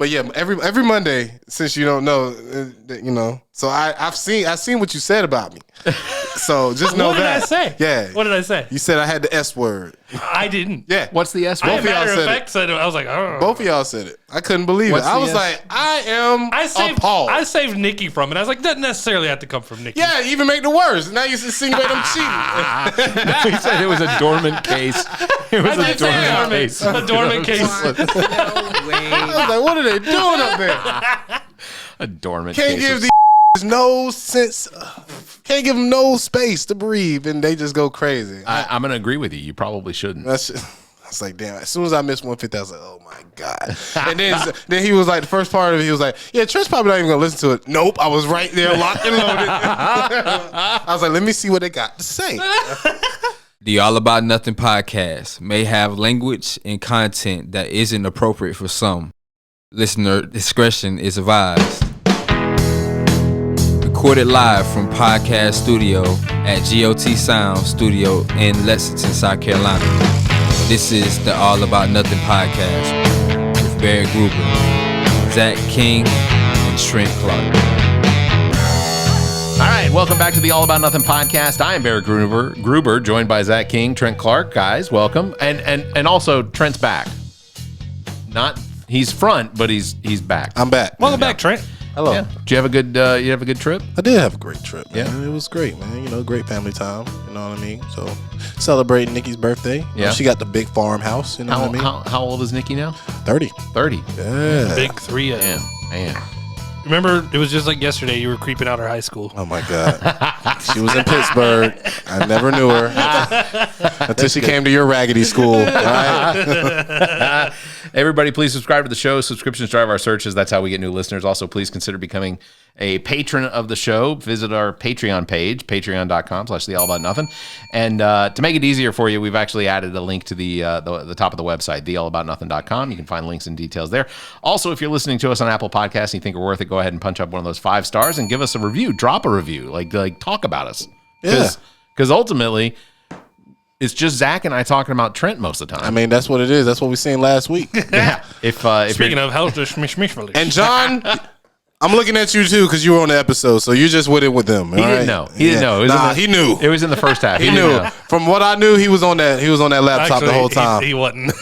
But yeah, every Monday, since you don't know, So I've seen what you said about me. So just know that. What did I say? Yeah. What did I say? You said I had the S word. I didn't. Yeah. What's the S word? Both of y'all said it. Said it. I was like, oh. Both of y'all said it. I couldn't believe it. I was like, I am appalled. I saved Nikki from it. I was like, doesn't necessarily have to come from Nikki. Yeah, even make the worse. Now you insinuate I'm cheating. No, he said it was a dormant case. It was a dormant case. A dormant case. No way. I was like, what are they doing up there? A dormant Can't case. give these no sense. Can't give them no space to breathe, and they just go crazy. I'm going to agree with you. You probably shouldn't. I was like, damn. As soon as I missed 150, I was like, oh my god. And then he was like, the first part of it, he was like, yeah, Trent's probably not even gonna listen to it. Nope, I was right there, locked and loaded. I was like, let me see what they got to say. The All About Nothing podcast may have language and content that isn't appropriate for some. Listener discretion is advised. Recorded live from Podcast Studio at GOT Sound Studio in Lexington, South Carolina. This is the All About Nothing podcast with Barrett Gruber, Zac King, and Trent Clark. All right, welcome back to the All About Nothing podcast. I am Barrett Gruber, joined by Zac King, Trent Clark. Guys, welcome, and also Trent's back. He's front, but he's back. I'm back. Welcome back, Trent. Hello. Yeah. Did you have a good? You have a good trip? I did have a great trip. Man. Yeah, it was great, man. Great family time. You know what I mean? So celebrating Nikki's birthday. Yeah, she got the big farmhouse. You know what I mean? How old is Nikki now? 30. 30. Yeah. Big 3. Man. Remember, it was just like yesterday. You were creeping out her high school. Oh my God. She was in Pittsburgh. I never knew her until she came to your raggedy school. All right? Everybody, please subscribe to the show. Subscriptions drive our searches. That's how we get new listeners. Also, please consider becoming a patron of the show. Visit our Patreon page, patreon.com/theallaboutnothing. And to make it easier for you, we've actually added a link to the top of the website, theallaboutnothing.com. You can find links and details there. Also, if you're listening to us on Apple Podcasts and you think we're worth it, go ahead and punch up one of those 5 stars and give us a review. Drop a review. Like talk about us. Yeah. Because ultimately, it's just Zac and I talking about Trent most of the time. I mean, that's what it is. That's what we seen last week. Yeah. If Speaking of, how's the schmish? And John, I'm looking at you too because you were on the episode, so you're just with it with them. He didn't know. He didn't know. He knew. It was in the first half. He knew. Know. From what I knew, he was on that laptop Actually, the whole time. He wasn't.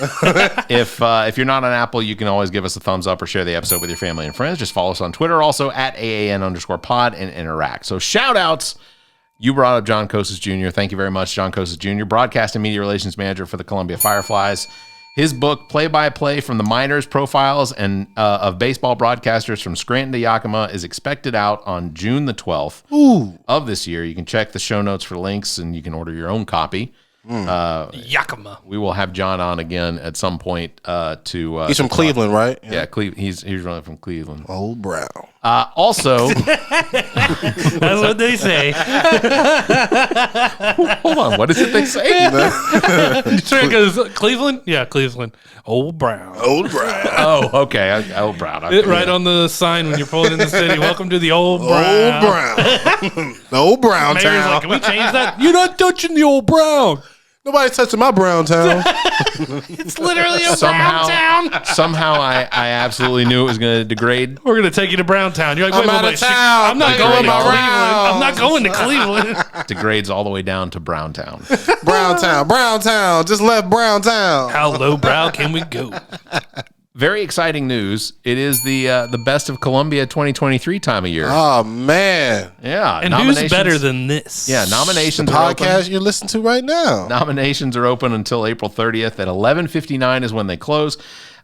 If you're not on Apple, you can always give us a thumbs up or share the episode with your family and friends. Just follow us on Twitter, also at AAN_pod, and interact. So shout outs. You brought up John Kosas Jr. Thank you very much, John Kosas Jr., broadcast and media relations manager for the Columbia Fireflies. His book, Play-by-Play from the Minors, Profiles, and of Baseball Broadcasters from Scranton to Yakima, is expected out on June the 12th of this year. You can check the show notes for links, and you can order your own copy. Yakima. We will have John on again at some point to. He's from Cleveland, right? Yeah, He's really from Cleveland. Old Brown. Also, that's what they say. Hold on, what is it they say? Trent goes, Cleveland? Yeah, Cleveland. Old Brown. Old Brown. Oh, okay. Old Brown. Okay. Right on the sign when you're pulling in the city. Welcome to the Old Brown. Old Brown. The Old Brown Mayor's town. like, can we change that? You're not touching the Old Brown. Nobody's touching my Brown town. It's literally a Brown town. Somehow I absolutely knew it was going to degrade. We're going to take you to Brown Town. You're like, I'm out of town. I'm not going to Around. Cleveland. I'm not going to Cleveland. Degrades all the way down to Browntown. Brown town. Just left Brown town. How lowbrow can we go? Very exciting news. It is the Best of Columbia 2023 time of year. Oh, man. Yeah. And who's better than this? Yeah, nominations The are open. podcast you're listening to right now. Nominations are open until April 30th. At 11:59 is when they close.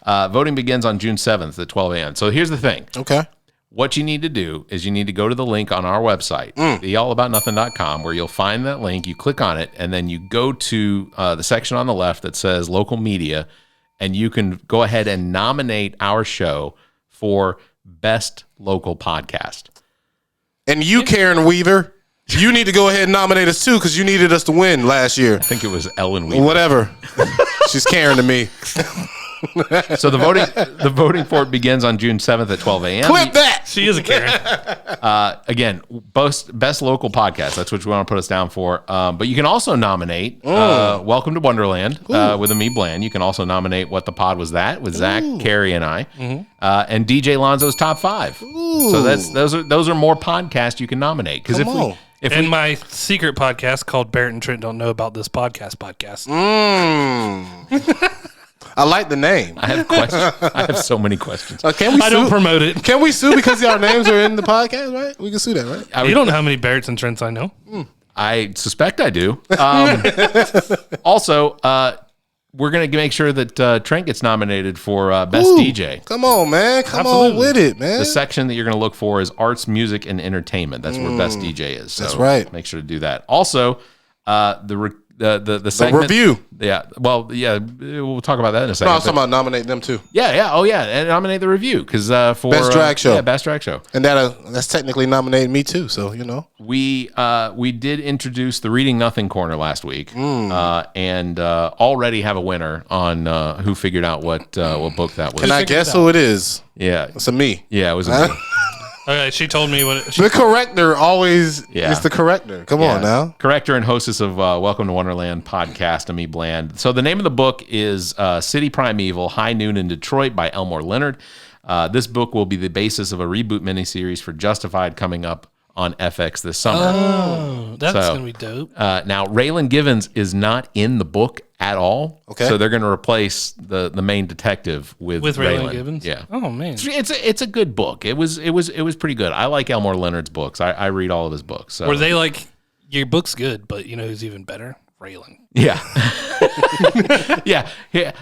Voting begins on June 7th at 12 a.m. So here's the thing. Okay. What you need to do is you need to go to the link on our website, theallaboutnothing.com, where you'll find that link. You click on it, and then you go to the section on the left that says local media, and you can go ahead and nominate our show for Best Local Podcast. And you, Karen Weaver, you need to go ahead and nominate us too because you needed us to win last year. I think it was Ellen Weaver. Whatever. She's Karen to me. So the voting for it begins on June 7th at 12 a.m. Clip that. She is a Karen. Again, best local podcast. That's what you want to put us down for. But you can also nominate Welcome to Wonderland with Me Bland. You can also nominate What the Pod Was That with Zach, Carrie, and I, and DJ Lonzo's Top 5. So those are more podcasts you can nominate. Because and my secret podcast called Barrett and Trent Don't Know About This Podcast. I like the name. I have questions. I have so many questions. Can we I sue? don't promote it. Can we sue because our names are in the podcast, right? We can sue that, right? You don't know how many Barretts and Trents I know. I suspect I do. Also, we're going to make sure that Trent gets nominated for Best DJ. Come on, man. Come on with it, man. The section that you're going to look for is Arts, Music, and Entertainment. That's where Best DJ is. So that's right. Make sure to do that. Also, the segment, review. Yeah. Well, yeah. We'll talk about that in a second. No, I was talking about nominate them too. Yeah. Oh, yeah. And nominate the review because for Best Drag Show. Yeah, Best Drag Show. And that's technically nominated me too. So we did introduce the Reading Nothing Corner last week, and already have a winner on who figured out what book that was. Can I guess who it is? Yeah, it's a me. Yeah, it was a me. Okay, she told me what the corrector always is the corrector. Come on now. Corrector and hostess of Welcome to Wonderland podcast, Ami Bland. So the name of the book is City Primeval, High Noon in Detroit by Elmore Leonard. This book will be the basis of a reboot miniseries for Justified coming up on FX this summer. Oh, that's going to be dope. Now, Raylan Givens is not in the book at all. Okay. So they're going to replace the main detective with Raylan Givens. Yeah. Oh man, it's a good book. It was pretty good. I like Elmore Leonard's books. I read all of his books. So. Were they like your book's good, but you know who's even better? Raylan. Yeah. yeah.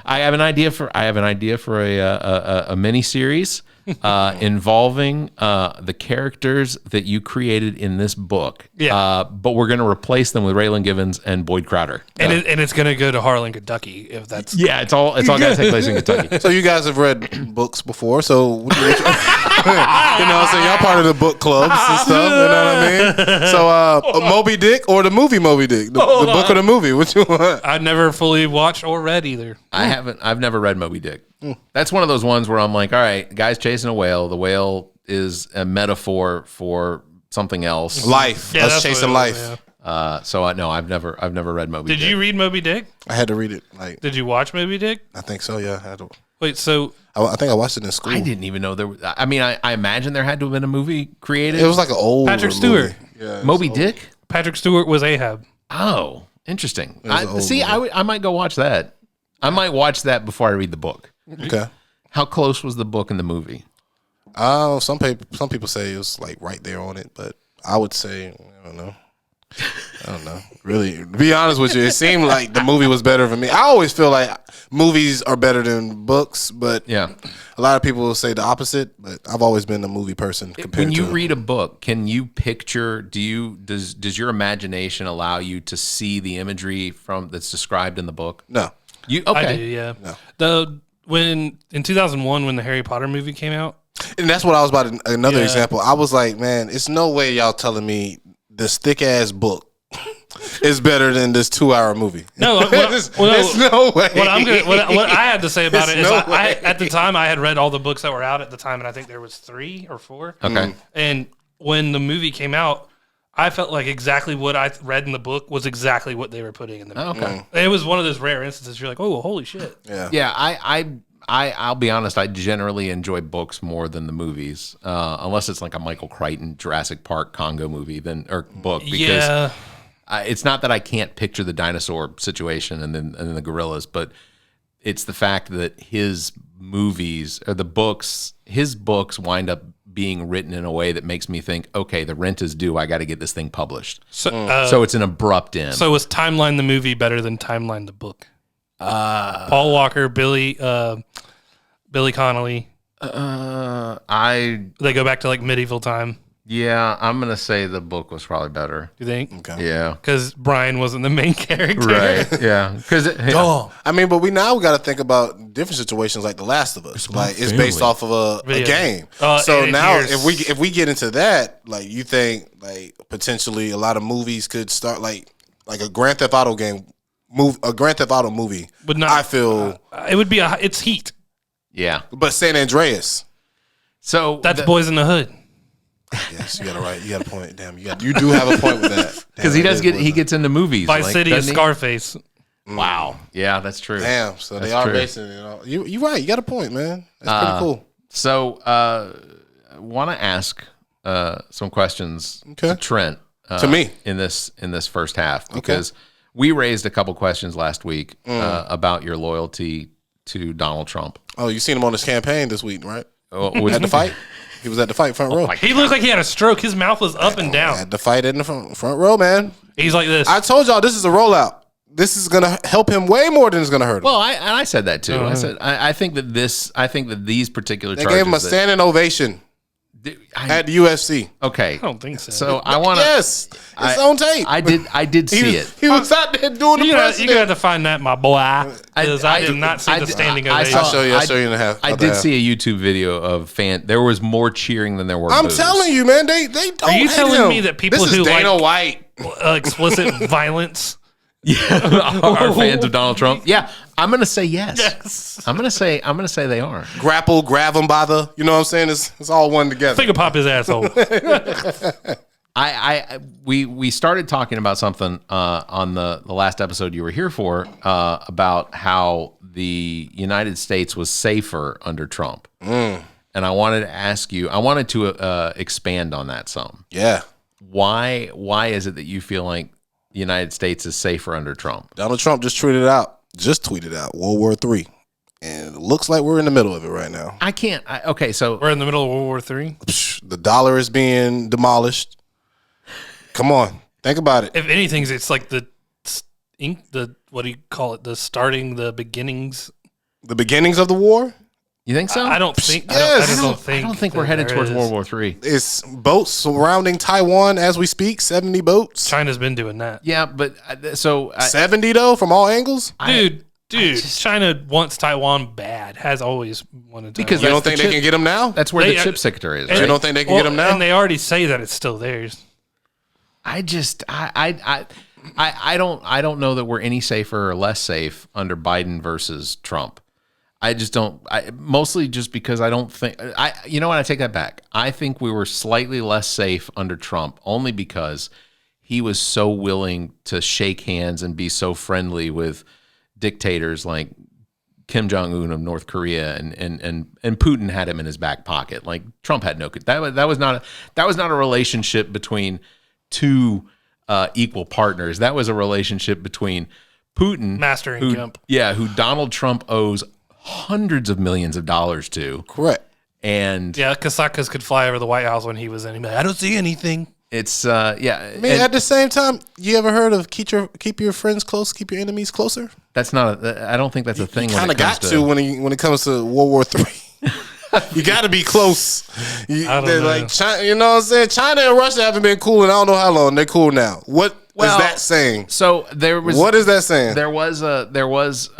I have an idea for a mini series involving the characters that you created in this book. Yeah. But we're going to replace them with Raylan Givens and Boyd Crowder. And it's going to go to Harlan, Kentucky. If that's it's all going to take place in Kentucky. So you guys have read books before, so so y'all part of the book clubs and stuff. You know what I mean? So Moby Dick or the movie Moby Dick, the book or the movie? Which you want? I've never fully watched or read either. I've never read Moby Dick. That's one of those ones where I'm like, all right, guy's chasing a whale. The whale is a metaphor for something else. Life. Yeah, us chasing life. Yeah. So no, I've never read Moby Dick. Did you read Moby Dick? I had to read it. Did you watch Moby Dick? I think so. Yeah, I had to. Wait, so I think I watched it in school. I didn't even know there was. I mean, I imagine there had to have been a movie created. It was like an old Patrick Stewart. Yeah, Moby Dick. Patrick Stewart was Ahab. Oh, interesting. Movie. I might go watch that. I might watch that before I read the book. Okay. How close was the book and the movie? Some people say it was like right there on it, but I would say I don't know. Really, to be honest with you, it seemed like the movie was better for me. I always feel like movies are better than books, but yeah, a lot of people will say the opposite. But I've always been a movie person. When you read a book, can you picture? Does your imagination allow you to see the imagery that's described in the book? No. You okay? I do, yeah. No. In 2001 when the Harry Potter movie came out, and that's what I was about. Another example, I was like, man, it's no way y'all telling me this thick ass book is better than this 2-hour movie. No, there's no way. What I had to say about it is, at the time I had read all the books that were out at the time, and I think there was 3 or 4. Okay, and when the movie came out, I felt like exactly what I read in the book was exactly what they were putting in the movie. Okay. It was one of those rare instances. You're like, oh, holy shit. Yeah. I'll be honest. I generally enjoy books more than the movies, unless it's like a Michael Crichton Jurassic Park Congo movie or book. Because it's not that I can't picture the dinosaur situation and then the gorillas, but it's the fact that his movies or his books wind up being written in a way that makes me think, okay, the rent is due. I got to get this thing published. So it's an abrupt end. So was Timeline the movie better than Timeline the book? Paul Walker, Billy Connolly. They go back to like medieval time. Yeah, I'm gonna say the book was probably better. You think? Okay. Yeah, because Brian wasn't the main character, right? Yeah, because I mean, but we got to think about different situations like The Last of Us. It's based off of a game. So now, if we get into that, like you think like potentially a lot of movies could start like a Grand Theft Auto game. A Grand Theft Auto movie, but not, I feel it would be it's Heat. Yeah. But San Andreas. So That's Boys in the Hood. Yes, you got it right. You got a point. Damn, you do have a point with that. because he gets into movies. Vice City is doesn't he? Scarface. Wow. Yeah, that's true. Damn, so That's they are true. basing it on. You're right. You got a point, man. That's pretty cool. So, I want to ask some questions to Trent. To me. in this first half, because we raised a couple questions last week about your loyalty to Donald Trump. Oh, you seen him on his campaign this week, right? Was At the fight? He was at the fight front row. He looked like he had a stroke. His mouth was up and down. At the fight in the front row, man. He's like this. I told y'all this is a rollout. This is gonna help him way more than it's gonna hurt him. Well, I said that too. I said I think that these particular They charges gave him a standing ovation at the UFC. Okay, I don't think so. so I want to. Yes, it's on tape. I did see it. He was out there doing the You're gonna president. have to find that, my boy. Because I did not see the standing ovation. I'll show you in a half. I did see a YouTube video of There was more cheering than there were. I'm boos. telling you, man. They don't. Are you hate telling him. me that people this is who Dana like White explicit violence? are fans of Donald Trump? Yeah, I'm gonna say yes. Yes. I'm gonna say they are. grapple, grab him by the. You know what I'm saying? It's all one together. Finger pop his asshole. We started talking about something on the last episode you were here for about how the United States was safer under Trump, and I wanted to ask you. I wanted to expand on that some. Yeah. Why is it that you feel like the United States is safer under Trump? Donald Trump just tweeted out World War III. And it looks like we're in the middle of it right now. I can't. Okay, so We're in the middle of World War III. The dollar is being demolished. Come on. Think about it. If anything, it's like the what do you call it? The beginnings. The beginnings of the war, you think so? I don't think. Yes. I just don't think. I don't think we're that headed there towards is. World War III. it's boats surrounding Taiwan as we speak. 70 boats. China's been doing that. Yeah, but 70 though, from all angles. Dude, China wants Taiwan bad. Has always wanted Taiwan. Because You don't that's think the they chip- can get them now? That's where They- the chip sector is. And- You don't think they can get them now? And they already say that it's still theirs. I don't know that we're any safer or less safe under Biden versus Trump. I just don't. Mostly just because I don't think. You know what? I take that back. I think we were slightly less safe under Trump, only because he was so willing to shake hands and be so friendly with dictators like Kim Jong-un of North Korea, and Putin had him in his back pocket. Like Trump had no. That was not a relationship between two equal partners. That was a relationship between Putin, Master and Gimp. who Donald Trump owes hundreds of millions of dollars to, Correct. and Yeah, Kasakas could fly over the White House when he was in. He'd be like, I don't see anything. it's I mean, at the same time, you ever heard of keep your friends close, keep your enemies closer? that's not. I don't think that's a thing. Kind of got to when it comes to World War III. You got to be close. I don't know. Like China, you know what I'm saying? China and Russia haven't been cool in I don't know how long. They're cool now. What is that saying? So there was. What is that saying? There was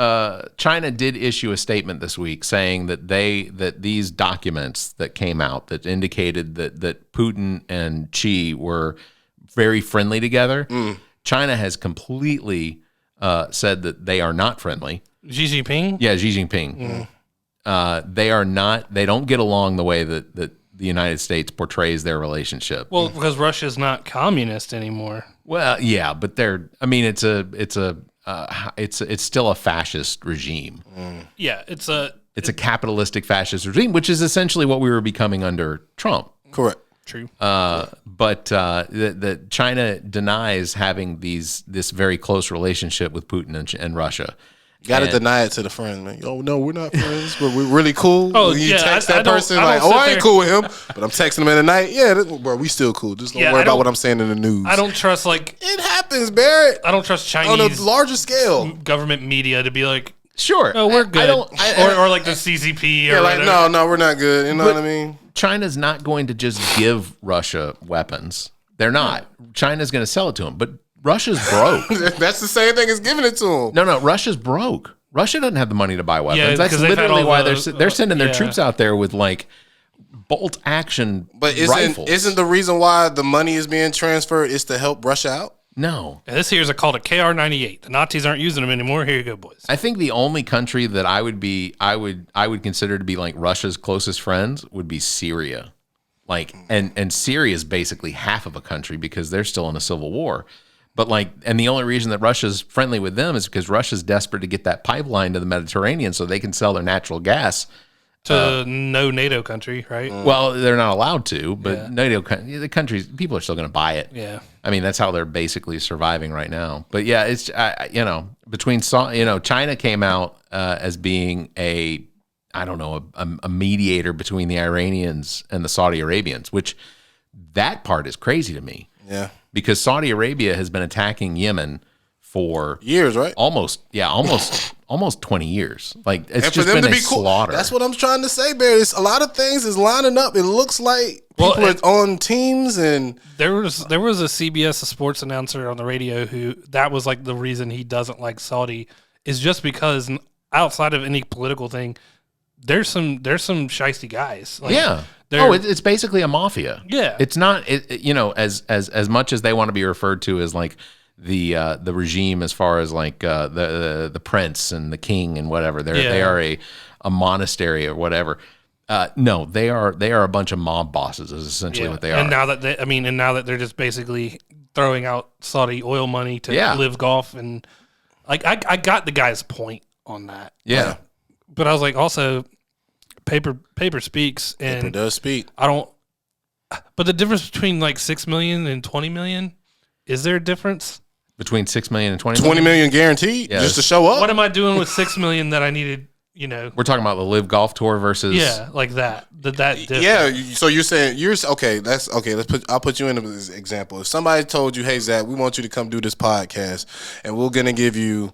China did issue a statement this week saying that these documents that came out that indicated that Putin and Xi were very friendly together. China has completely said that they are not friendly. Xi Jinping? Yeah, Xi Jinping. They are not. They don't get along the way that the United States portrays their relationship. Well, because Russia's not communist anymore. Well, yeah, but they're. I mean, it's still a fascist regime. Yeah, It's a capitalistic fascist regime, which is essentially what we were becoming under Trump. Correct. true. But the China denies having this very close relationship with Putin and Russia. You got to deny it to the friend, man. Oh, no, we're not friends, but we're really cool. Oh, you yeah, text I that don't- person I like, don't oh, sit I ain't there- cool with him, but I'm texting him in the night. Yeah, bro, we still cool. Just don't Yeah, worry I about don't- what I'm saying in the news. I don't trust It happens, Barrett. I don't trust On Chinese a larger scale. government media to be like, Sure. oh, we're good. I or like the CCP or Yeah, like, whatever. no, we're not good. You know what I mean? China's not going to just give Russia weapons. They're not. China's going to sell it to them. But Russia's broke. That's the same thing as giving it to him. No, Russia's broke. Russia doesn't have the money to buy weapons. Yeah, That's 'cause they've had literally all why the- they're sending their yeah. troops out there with like bolt action But rifles. isn't the reason why the money is being transferred is to help Russia out? No. And this here's called a KR-98. The Nazis aren't using them anymore. Here you go, boys. I think the only country that I would consider to be like Russia's closest friends would be Syria. Like, and Syria is basically half of a country because they're still in a civil war. But like, and the only reason that Russia's friendly with them is because Russia's desperate to get that pipeline to the Mediterranean so they can sell their natural gas to no NATO country, right? Well, they're not allowed to, but Yeah. NATO the countries, people are still going to buy it. Yeah. I mean, that's how they're basically surviving right now. But yeah, it's China came out as being a mediator between the Iranians and the Saudi Arabians, which that part is crazy to me. Yeah. Because Saudi Arabia has been attacking Yemen for Years, right? almost 20 years. Like, it's And just been a slaughter. That's what I'm trying to say, Barry. It's a lot of things is lining up. It looks like people are on teams, and there was a CBS sports announcer on the radio who that was like the reason he doesn't like Saudi is just because outside of any political thing, there's some shiesty guys. Like, yeah. they're- It's basically a mafia. Yeah. It's not as much as they want to be referred to as like the regime as far as like the prince and the king and whatever. They are a monastery or whatever. No, they are a bunch of mob bosses is essentially what they are. And now that they're just basically throwing out Saudi oil money to live golf, and like I got the guy's point on that. Yeah. But I was like, also, paper speaks, and it does speak. I don't. But the difference between like 6 million and 20 million, is there a difference? Between 6 million and 20 $20 million guaranteed just to show up. What am I doing with 6 million that I needed? You know, We're talking about the LIV Golf Tour versus like that. That difference. Yeah, so you're saying okay. That's okay. I'll put you in this example. If somebody told you, "Hey Zach, we want you to come do this podcast, and we're gonna give you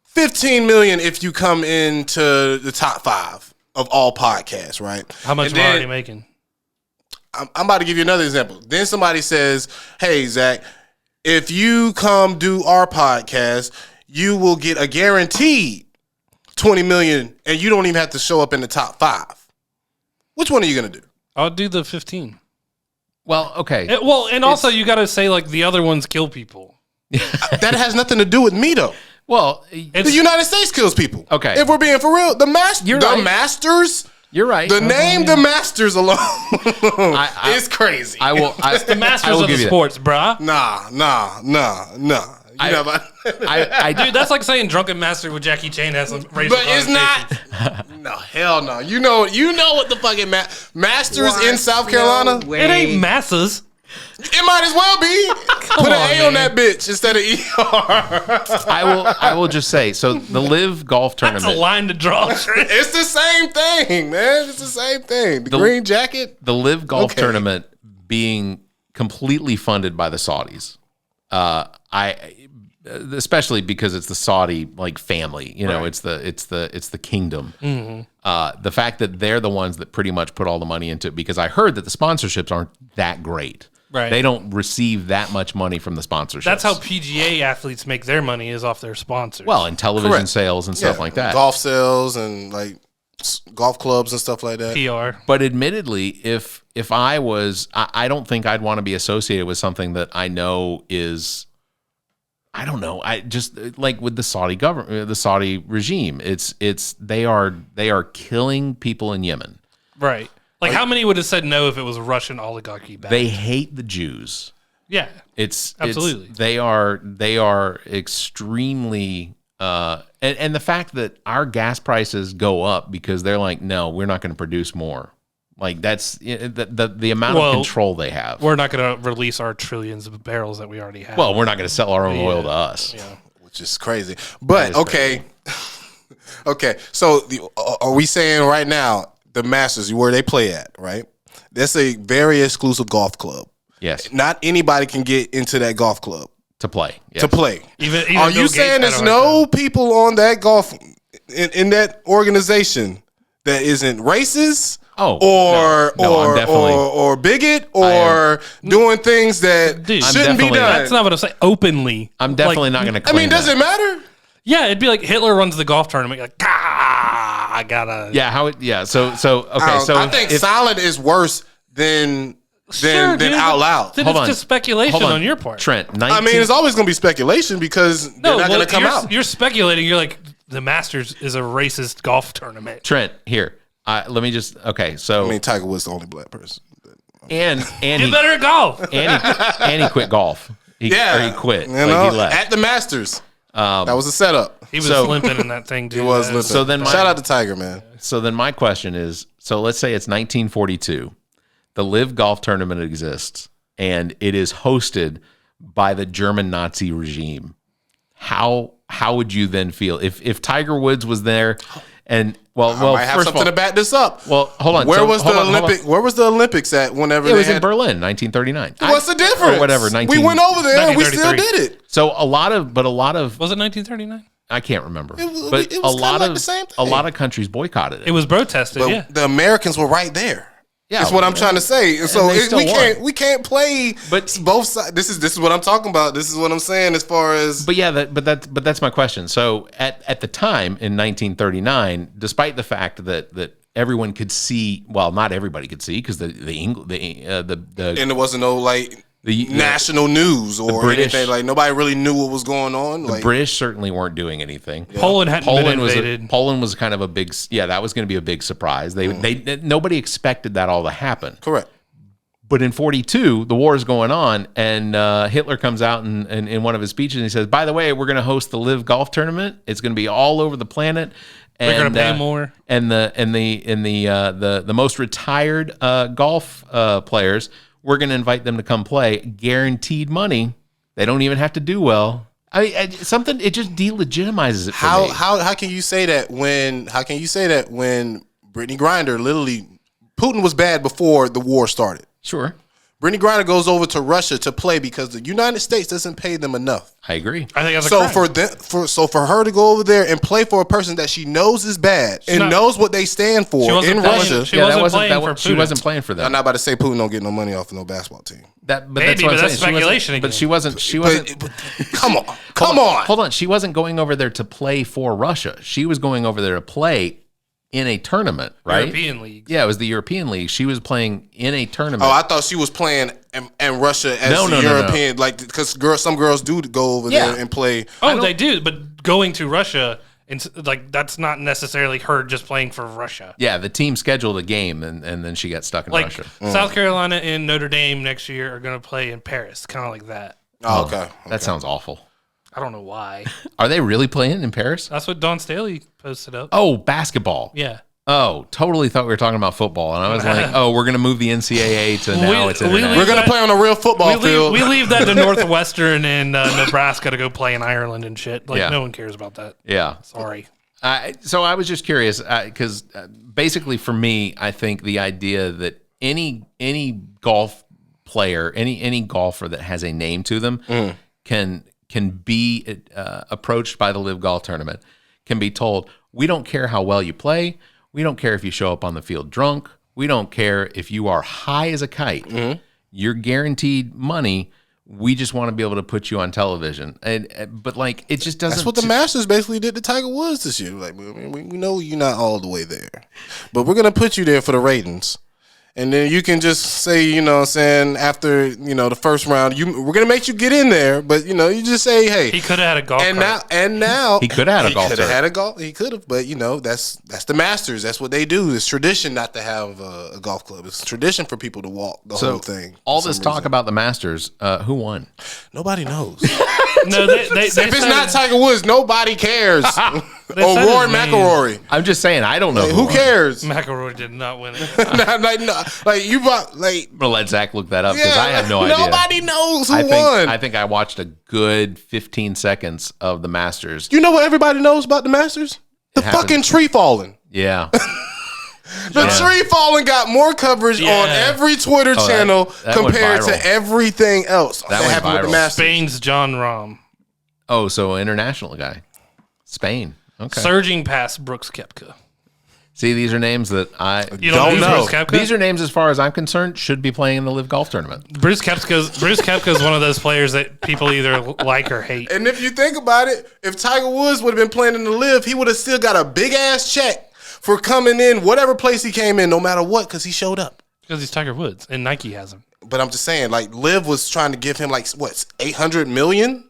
15 million if you come into the top 5 of all podcasts, right?" How much And am I then already making? I'm about to give you another example. Then somebody says, "Hey Zach, if you come do our podcast, you will get a guaranteed 20 million, and you don't even have to show up in the top 5." Which one are you gonna do? I'll do the 15. Well, okay. And also you got to say like the other ones kill people. That has nothing to do with me though. Well, The United States kills people. Okay. If we're being for real, the right. Masters, you're right. the name the Masters alone is crazy. I will. The masters of the sports, bruh. Nah. Dude, that's like saying Drunken Master with Jackie Chan has some racial But it's not. No, hell no. You know what the fucking Masters in South Carolina? It ain't masses. It might as well be. Put an A on that bitch instead of ER. I will just say, so the LIV Golf Tournament. That's a line to draw. It's the same thing, man. It's the same thing. The green jacket. The LIV Golf Tournament being completely funded by the Saudis. Especially because it's the Saudi like family, right. It's the kingdom. Mm-hmm. The fact that they're the ones that pretty much put all the money into it, because I heard that the sponsorships aren't that great. Right. They don't receive that much money from the sponsorships. That's how PGA athletes make their money, is off their sponsors. Well, and television sales and stuff like that. Golf sales and like golf clubs and stuff like that. PR. But admittedly, if I was, I don't think I'd want to be associated with something that I know is, I don't know. I just like with the Saudi government, the Saudi regime. They are killing people in Yemen. Right. Like how many would have said no if it was Russian oligarchy back? They hate the Jews. Yeah. Absolutely. They are extremely and the fact that our gas prices go up because they're like, no, we're not going to produce more. Like that's the amount of control they have. We're not going to release our trillions of barrels that we already have. Well, we're not going to sell our own oil to us, which is crazy. But okay, okay. So are we saying right now the Masters, where they play at, right? That's a very exclusive golf club. Yes. Not anybody can get into that golf club to play. Yes. To play. Even are you saying there's no people on that golf in that organization that isn't racist? Oh, or bigot or doing things that shouldn't be done. That's not what I'm saying. Openly, I'm definitely not going to. I mean, does it matter? Yeah, it'd be like Hitler runs the golf tournament. Like, I gotta. Yeah, how? So okay. So I think silent is worse than Sure, dude, out loud. Then Hold it's on. just speculation Hold on your part. Trent, I mean, it's always going to be speculation because they're not going to come out. You're speculating. You're like, the Masters is a racist golf tournament. Trent, here. Let me just so I mean, Tiger Woods the only black person. and Get he, better at golf. and he quit golf. He quit. You Like, know, he left. at the Masters. That was a setup. He was So- limping in that thing, dude. He was limping. So then shout out to Tiger, man. So then my question is, so let's say it's 1942. The LIV Golf Tournament exists, and it is hosted by the German Nazi regime. How would you then feel if Tiger Woods was there? And I might have first of something all, to back this up. Well, hold on. Where So, was hold the on, hold on. Olympic? Where was the Olympics at? Whenever It they was had, in Berlin, 1939. What's the difference? Or whatever. We went over there and we still 1933. did it. So a lot of Was it 1939? I can't remember, It was but kinda a lot like of the same a thing. lot of countries boycotted it. It was protested, But yeah. the Americans were right there. Yeah, That's what I'm trying to say. And so they still won. we can't play But- both sides. This is what I'm talking about. This is what I'm saying as far as But yeah, but that's my question. So at the time in 1939, despite the fact that everyone could see, well, not everybody could see because and there wasn't no like the national news or British- anything. Like nobody really knew what was going on. the Like British certainly weren't doing anything. Poland hadn't been was invaded. Poland was kind of a big, that was going to be a big surprise. They nobody expected that all to happen. correct. But in 42, the war is going on, and Hitler comes out and in one of his speeches, and he says, "By the way, we're going to host the LIV Golf Tournament. It's going to be all over the planet. And, We're gonna pay more." And the most retired golf players, we're going to invite them to come play. Guaranteed money. They don't even have to do well. I mean, something. It just delegitimizes it for me. How can you say that when Brittany Griner literally Putin was bad before the war started. Sure. Brittany Griner goes over to Russia to play because the United States doesn't pay them enough. I agree. I think that's a So crime. for her to go over there and play for a person that she knows is bad and not- knows what they stand for She wasn't in playing- Russia. she wasn't playing for She Putin. wasn't playing for them. I'm not about to say Putin don't get no money off of no basketball team. But Maybe, that's what but I'm that's saying. speculation But again. she wasn't. She wasn't. But come on. Hold on. She wasn't going over there to play for Russia. She was going over there to play in a tournament, right? European League. Yeah, it was the European League. She was playing in a tournament. Oh, I thought she was playing in Russia as No, the no, no. European, like because some girls do go over Yeah. there and play. Oh, they do, but going to Russia and like that's not necessarily her just playing for Russia. Yeah, the team scheduled a game, and then she got stuck in Like Russia. South Carolina and Notre Dame next year are going to play in Paris, kind of like that. Oh, okay. That sounds awful. I don't know why. Are they really playing in Paris? That's what Don Staley posted up. Oh, basketball. Yeah. Oh, totally thought we were talking about football, and I was like, oh, we're going to move the NCAA to now it's we international. We're gonna play on a real football field. We leave that to Northwestern and Nebraska to go play in Ireland and shit. Like Yeah. no one cares about that. Yeah. Sorry. So I was just curious because basically for me, I think the idea that any golf player, any golfer that has a name to them can be approached by the LIV Golf Tournament, can be told, we don't care how well you play. We don't care if you show up on the field drunk. We don't care if you are high as a kite. You're guaranteed money. We just want to be able to put you on television. But like, it just doesn't. That's what the Masters basically did to Tiger Woods this year. Like, we know you're not all the way there, but we're gonna put you there for the ratings. And then you can just say, you know what I'm saying, after, you know, the first round, we're going to make you get in there, but, you know, you just say, hey. He could have had a golf cart. Now. He could have had a golf cart. He could have, but, you know, that's the Masters. That's what they do. It's tradition not to have a golf club. It's tradition for people to walk the whole thing. All this talk about the Masters, who won? Nobody knows. No, they If it's not Tiger Woods, nobody cares. Or said Rory his name. McIlroy. I'm just saying, I don't know. Who cares? McIlroy did not win it. like you brought like. I'm gonna let Zach look that up because I have no idea. Nobody knows who I think, won. I think I watched a good 15 seconds of the Masters. You know what everybody knows about the Masters? The It happened. fucking tree falling. Yeah. The tree falling got more coverage on every Twitter channel that went compared viral. to everything else That that went happened with the viral. Masters. Spain's John Rahm. Oh, so international guy. Spain. Okay. Surging past Brooks Koepka. See, these are names that I You Don't use know. Brooks Koepka? These are names, as far as I'm concerned, should be playing in the LIV Golf Tournament. Bruce Koepka is one of those players that people either like or hate. And if you think about it, if Tiger Woods would have been playing in the LIV, he would have still got a big ass check for coming in whatever place he came in, no matter what, because he showed up. Because he's Tiger Woods and Nike has him. But I'm just saying, like, LIV was trying to give him like what, 800 million?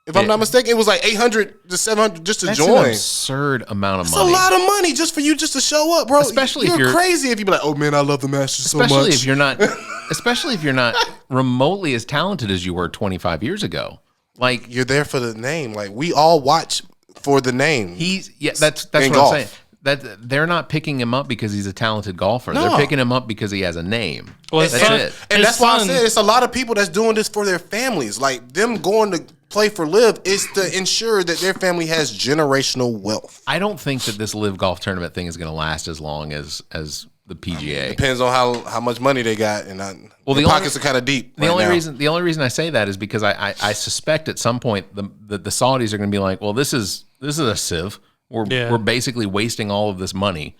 If I'm not mistaken, it was like 800 to 700 just to That's join. an absurd amount of It's money. a lot of money just for you just to show up, bro. Especially if you're you're crazy if you be like, oh man, I love the Masters so much. Especially if you're not remotely as talented as you were 25 years ago. Like, you're there for the name. Like, we all watch for the name. That's what golf. I'm saying. That they're not picking him up because he's a talented golfer. No. They're picking him up because he has a name. Well, That's it. And that's why I said it's a lot of people that's doing this for their families. Like, them going to play for LIV is to ensure that their family has generational wealth. I don't think that this LIV Golf Tournament thing is going to last as long as the PGA. Depends on how much money they got, and the pockets are kind of deep. The only reason I say that is because I suspect at some point the Saudis are going to be like, well, this is a sieve. We're basically wasting all of this money.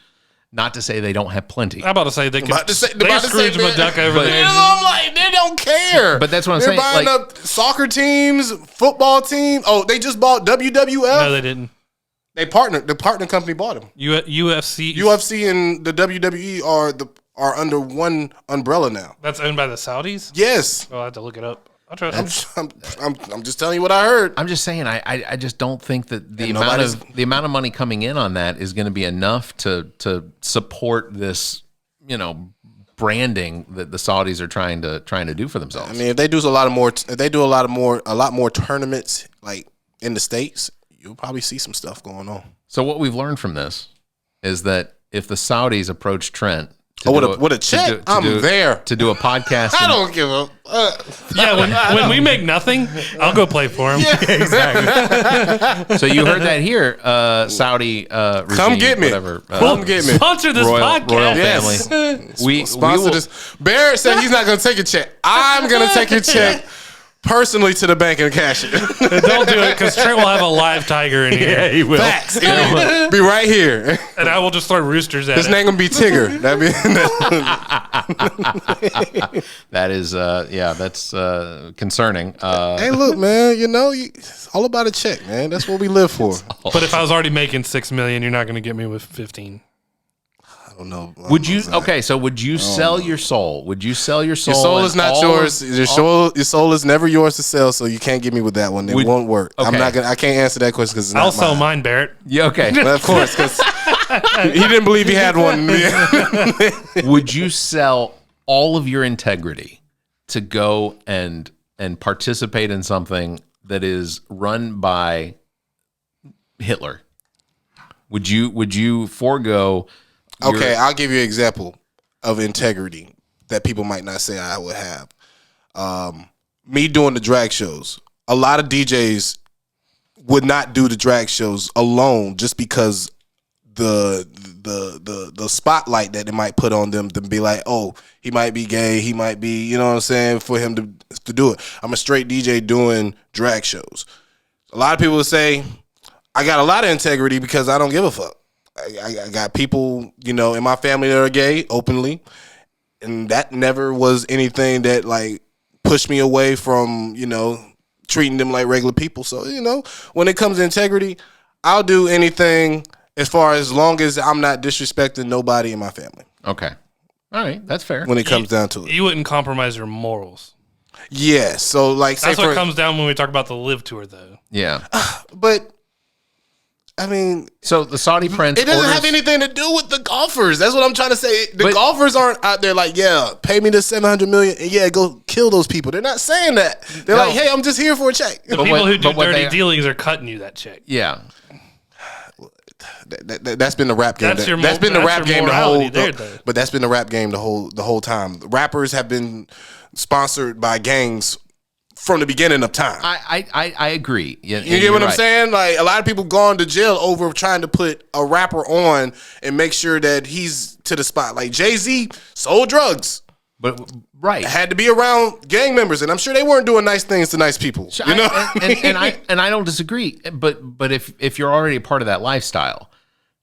Not to say they don't have plenty. I'm about to say they Scrooge man, McDuck over there. I'm like, they don't care. But that's what I'm They're saying. Buying Like, up soccer teams, football team. Oh, they just bought WWF. No, they didn't. They partnered. The partner company bought them. UFC. UFC and the WWE are under one umbrella now. That's owned by the Saudis? Yes. Oh, I have to look it up. I'll try to. I'm just telling you what I heard. I'm just saying, I just don't think that the amount of money coming in on that is going to be enough to support this, branding that the Saudis are trying to do for themselves. I mean, if they do a lot more tournaments like in the States, you'll probably see some stuff going on. So what we've learned from this is that if the Saudis approach Trent with a check, I'm there to do a podcast. I don't give a yeah, when we make nothing, I'll go play for him. Yeah, exactly. So you heard that here, Saudi regime, come get me. Whatever. Come get me. Sponsor this podcast. Royal Yes. family. We Sponsor will, this. Barrett said he's not going to take a check. I'm going to take a check personally to the bank and cash it. Don't do it because Trent will have a live tiger in here. yeah, he will. Facts. It'll be right here. And I will just throw roosters at His it. name going to be Tigger. That is, that's concerning. Hey, look, man, it's all about a check, man. That's what we live for. But if I was already making $6 million, you're not going to get me with 15. I don't know. Would you sell your soul? Would you sell your soul? Your soul is not yours. Your soul is never yours to sell, so you can't get me with that one. It won't work. Okay. I can't answer that question because I'll sell mine, Barrett. Yeah, okay. Of course, because he didn't believe he had one. Would you sell all of your integrity to go and participate in something that is run by Hitler? Would you forego? Okay, I'll give you an example of integrity that people might not say I would have. Me doing the drag shows. A lot of DJs would not do the drag shows alone just because the spotlight that it might put on them to be like, oh, he might be gay, he might be, you know what I'm saying, for him to do it. I'm a straight DJ doing drag shows. A lot of people would say I got a lot of integrity because I don't give a fuck. I got people, in my family that are gay openly, and that never was anything that like pushed me away from, treating them like regular people. So, when it comes to integrity, I'll do anything as long as I'm not disrespecting nobody in my family. Okay. All right. That's fair. When it comes down to it. You wouldn't compromise your morals. Yeah. So like, that's what comes down when we talk about the LIV tour though. Yeah. But I mean, so the Saudi prince. It doesn't have anything to do with the golfers. That's what I'm trying to say. The golfers aren't out there like, yeah, pay me the $700 million and yeah, go kill those people. They're not saying that. They're like, hey, I'm just here for a check. The people who do dirty dealings are cutting you that check. Yeah. That's been the rap game. That's been the rap game but that's been the rap game the whole time. Rappers have been sponsored by gangs from the beginning of time. I agree. Yeah, you get what I'm saying? Like, a lot of people gone to jail over trying to put a rapper on and make sure that he's to the spot. Like Jay-Z sold drugs. But had to be around gang members, and I'm sure they weren't doing nice things to nice people. And I don't disagree. But if you're already a part of that lifestyle,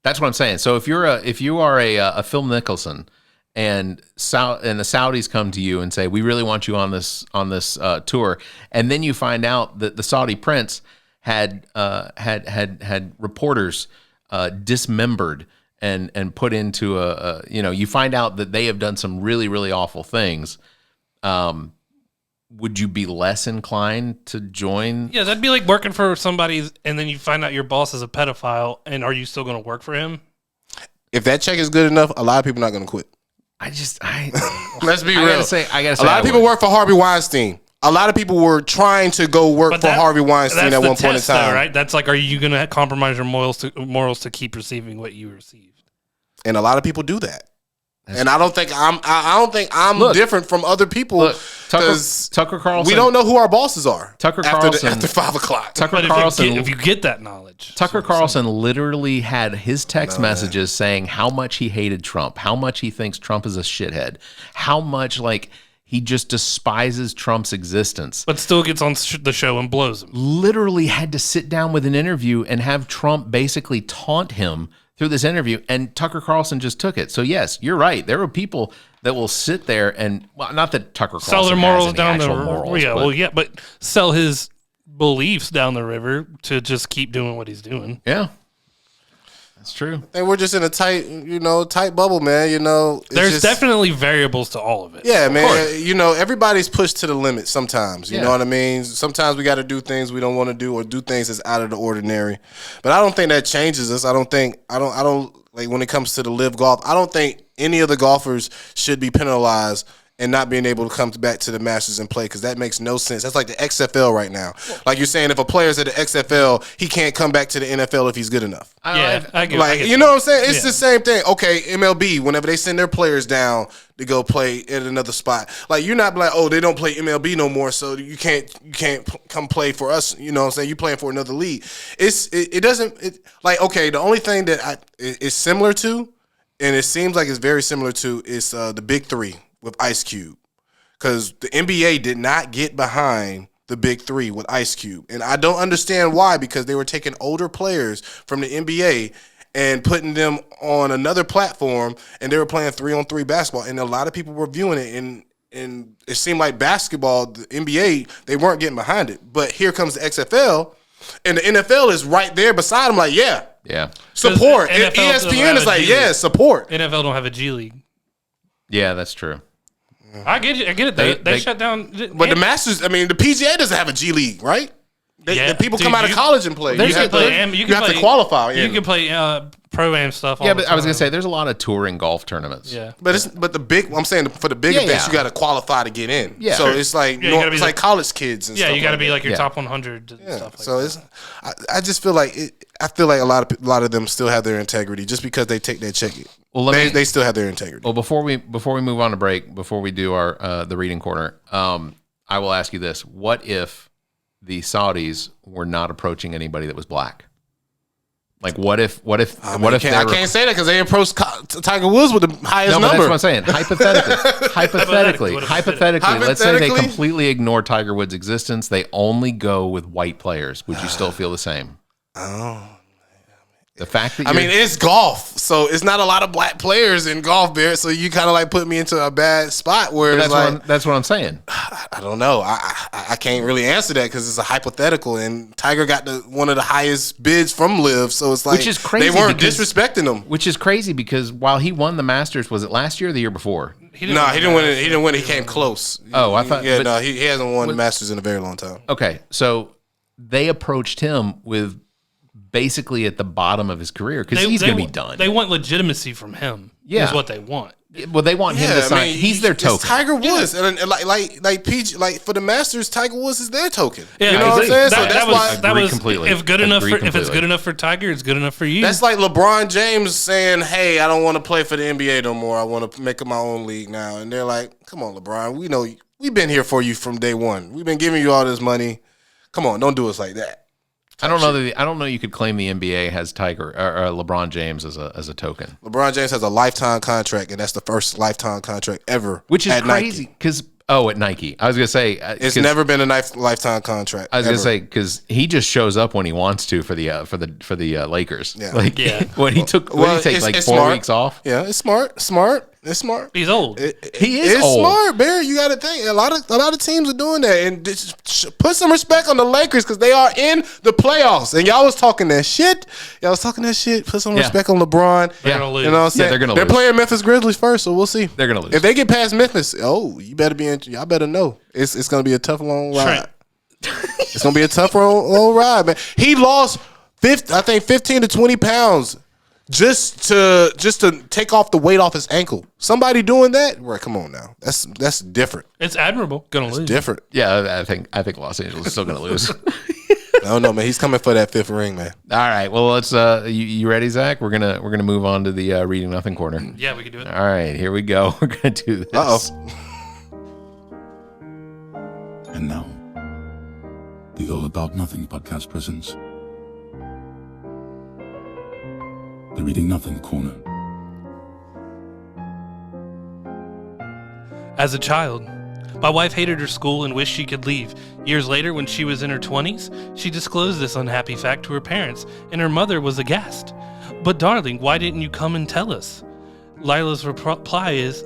that's what I'm saying. So if you are a Phil Mickelson, and the Saudis come to you and say, we really want you on this tour, and then you find out that the Saudi prince had reporters dismembered and put into you find out that they have done some really, really awful things. would you be less inclined to join? Yeah, that'd be like working for somebody, and then you find out your boss is a pedophile, and are you still going to work for him? If that check is good enough, a lot of people are not going to quit. Let's be real. I gotta say, a lot of people work for Harvey Weinstein. A lot of people were trying to go work for Harvey Weinstein at one point in time. Though, right? That's like, are you going to compromise your morals to keep receiving what you received? And a lot of people do that. And I don't think I'm different from other people. Tucker Carlson. We don't know who our bosses are. Tucker Carlson after 5 o'clock. Tucker Carlson. If you get that knowledge, Tucker Carlson literally had his text messages saying how much he hated Trump, how much he thinks Trump is a shithead, how much he just despises Trump's existence, but still gets on the show and blows him. Literally had to sit down with an interview and have Trump basically taunt him through this interview, and Tucker Carlson just took it. So yes, you're right. There are people that will sit there and, well, not that Tucker Carlson sell their morals has down any the river. but sell his beliefs down the river to just keep doing what he's doing. Yeah, that's true. And we're just in a tight bubble, man. There's definitely variables to all of it. Yeah, man. Everybody's pushed to the limit sometimes. You know what I mean? Sometimes we got to do things we don't want to do, or do things that's out of the ordinary. But I don't think that changes us. I don't like, when it comes to the LIV Golf, I don't think any of the golfers should be penalized and not being able to come back to the Masters and play, because that makes no sense. That's like the XFL right now. Like you're saying, if a player's at the XFL, he can't come back to the NFL if he's good enough. I get you know what I'm saying? It's the same thing. Okay, MLB, whenever they send their players down to go play at another spot, like, you're not like, oh, they don't play MLB no more, so you can't come play for us. You know what I'm saying? You're playing for another league. The only thing that is similar to, and it seems like it's very similar to, is the Big Three with Ice Cube, because the NBA did not get behind the Big Three with Ice Cube, and I don't understand why, because they were taking older players from the NBA and putting them on another platform, and they were playing 3-on-3 basketball, and a lot of people were viewing it, and it seemed like basketball, the NBA, they weren't getting behind it. But here comes the XFL, and the NFL is right there beside them, like, yeah, support. ESPN is like, support. NFL don't have a G League. Yeah, that's true. I get it. They shut down. But the Masters, the PGA doesn't have a G League, right? The people come out of college and play. You have to qualify. You can play pro-am stuff. Yeah, but I was gonna say there's a lot of touring golf tournaments. Yeah, but I'm saying for the big events, you got to qualify to get in. Yeah, so it's like it's like college kids. And stuff you got to be like your top 100. And stuff like so that. I just feel like I feel like a lot of them still have their integrity just because they take that check. Well, they still have their integrity. Well, before we move on to break, before we do our the reading corner, I will ask you this: what if the Saudis were not approaching anybody that was black? Like, what if I can't say that because they approached Tiger Woods with the highest number. That's what I'm saying. Hypothetically, let's say they completely ignore Tiger Woods' existence. They only go with white players. Would you still feel the same? Oh. The fact that it's golf, so it's not a lot of black players in golf, Barrett. So you kind of like put me into a bad spot where that's what I'm saying. I don't know. I can't really answer that because it's a hypothetical, and Tiger got one of the highest bids from LIV, so it's like, which is crazy, they weren't disrespecting him. Which is crazy because while he won the Masters, was it last year or the year before? He didn't win it. He didn't win. He came close. Oh, I thought. He hasn't won the Masters in a very long time. Okay, so they approached him with basically at the bottom of his career because he's going to be done. They want legitimacy from him. Yeah, is what they want. Well, they want him to sign. He's their token. It's Tiger Woods, and like for the Masters, Tiger Woods is their token. Yeah, you know what I'm saying? So that's why that was completely. If it's good enough for Tiger, it's good enough for you. That's like LeBron James saying, "Hey, I don't want to play for the NBA no more. I want to make my own league now." And they're like, "Come on, LeBron. We know we've been here for you from day one. We've been giving you all this money. Come on, don't do us like that." I don't know. You could claim the NBA has Tiger or LeBron James as a token. LeBron James has a lifetime contract, and that's the first lifetime contract ever, which is crazy. Because at Nike, I was gonna say it's never been a lifetime contract. I was gonna say because he just shows up when he wants to for the Lakers. Yeah, when he took 4 weeks off. Yeah, it's smart. It's smart. He's old. He is It's old. smart, Barry. You got to think. A lot of teams are doing that, and put some respect on the Lakers because they are in the playoffs. And y'all was talking that shit. Put some respect on LeBron. They're gonna lose. You know what I'm saying? they're gonna They're lose. playing Memphis Grizzlies first, so we'll see. They're gonna lose. If they get past Memphis, you better be in. Y'all better know it's gonna be a tough long ride. It's gonna be a tough long ride, man. He lost 15 to 20 pounds. Just to take off the weight off his ankle. Somebody doing that? Right, come on now. That's different. It's admirable. Gonna lose. Different. Yeah, I think Los Angeles is still going to lose. I don't know, man. He's coming for that 5th ring, man. All right. Well, let's. You ready, Zach? We're gonna move on to the reading nothing corner. Yeah, we can do it. All right, here we go. We're gonna do this. And now, the All About Nothing podcast presents the Reading Nothing Corner. As a child, my wife hated her school and wished she could leave. Years later, when she was in her 20s, she disclosed this unhappy fact to her parents, and her mother was aghast. But darling, why didn't you come and tell us? Lila's reply is,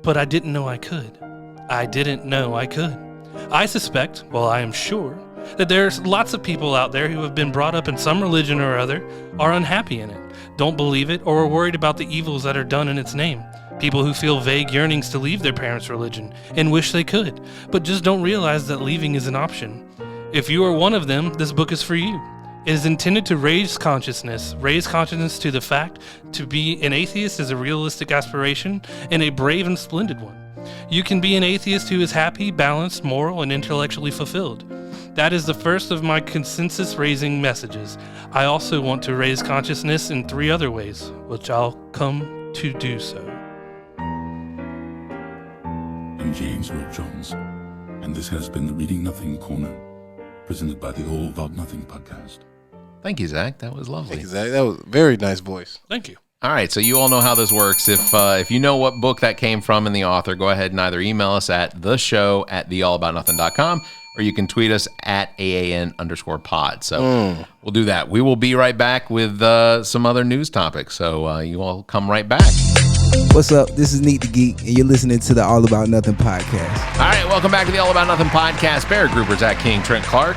but I didn't know I could. I didn't know I could. I suspect, well, I am sure, that there's lots of people out there who have been brought up in some religion or other are unhappy in it, don't believe it, or are worried about the evils that are done in its name. People who feel vague yearnings to leave their parents' religion and wish they could, but just don't realize that leaving is an option. If you are one of them, this book is for you. It is intended to raise consciousness to the fact to be an atheist is a realistic aspiration and a brave and splendid one. You can be an atheist who is happy, balanced, moral, and intellectually fulfilled. That is the first of my consensus-raising messages. I also want to raise consciousness in 3 other ways, which I'll come to do so. I'm James Earl Jones, and this has been the Reading Nothing Corner, presented by the All About Nothing podcast. Thank you, Zach. That was lovely. Exactly. That was a very nice voice. Thank you. All right, so you all know how this works. If you know what book that came from and the author, go ahead and either email us at theshow@theallaboutnothing.com, or you can tweet us at AAN_pod. So we'll do that. We will be right back with some other news topics. So you all come right back. What's up? This is Neat the Geek, and you're listening to the All About Nothing podcast. All right, welcome back to the All About Nothing podcast. Barrett Grouper, Zach King, Trent Clark.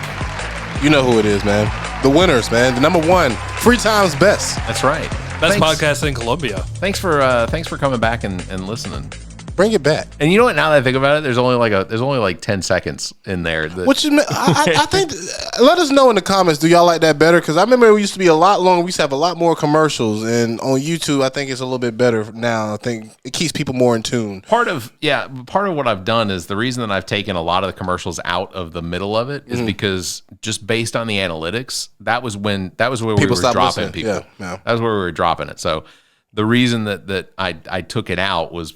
You know who it is, man. The winners, man. The number 1, 3 times best. That's right. Best Thanks. podcast in Colombia. Thanks for coming back and listening. Bring it back. And you know what? Now that I think about it, there's only like 10 seconds in there. What you? I think. Let us know in the comments. Do y'all like that better? Because I remember it used to be a lot longer. We used to have a lot more commercials, and on YouTube, I think it's a little bit better now. I think it keeps people more in tune. Part of what I've done is the reason that I've taken a lot of the commercials out of the middle of it is because just based on the analytics, that was where we were stopped dropping listening. people. Yeah. That was where we were dropping it. So the reason that I took it out was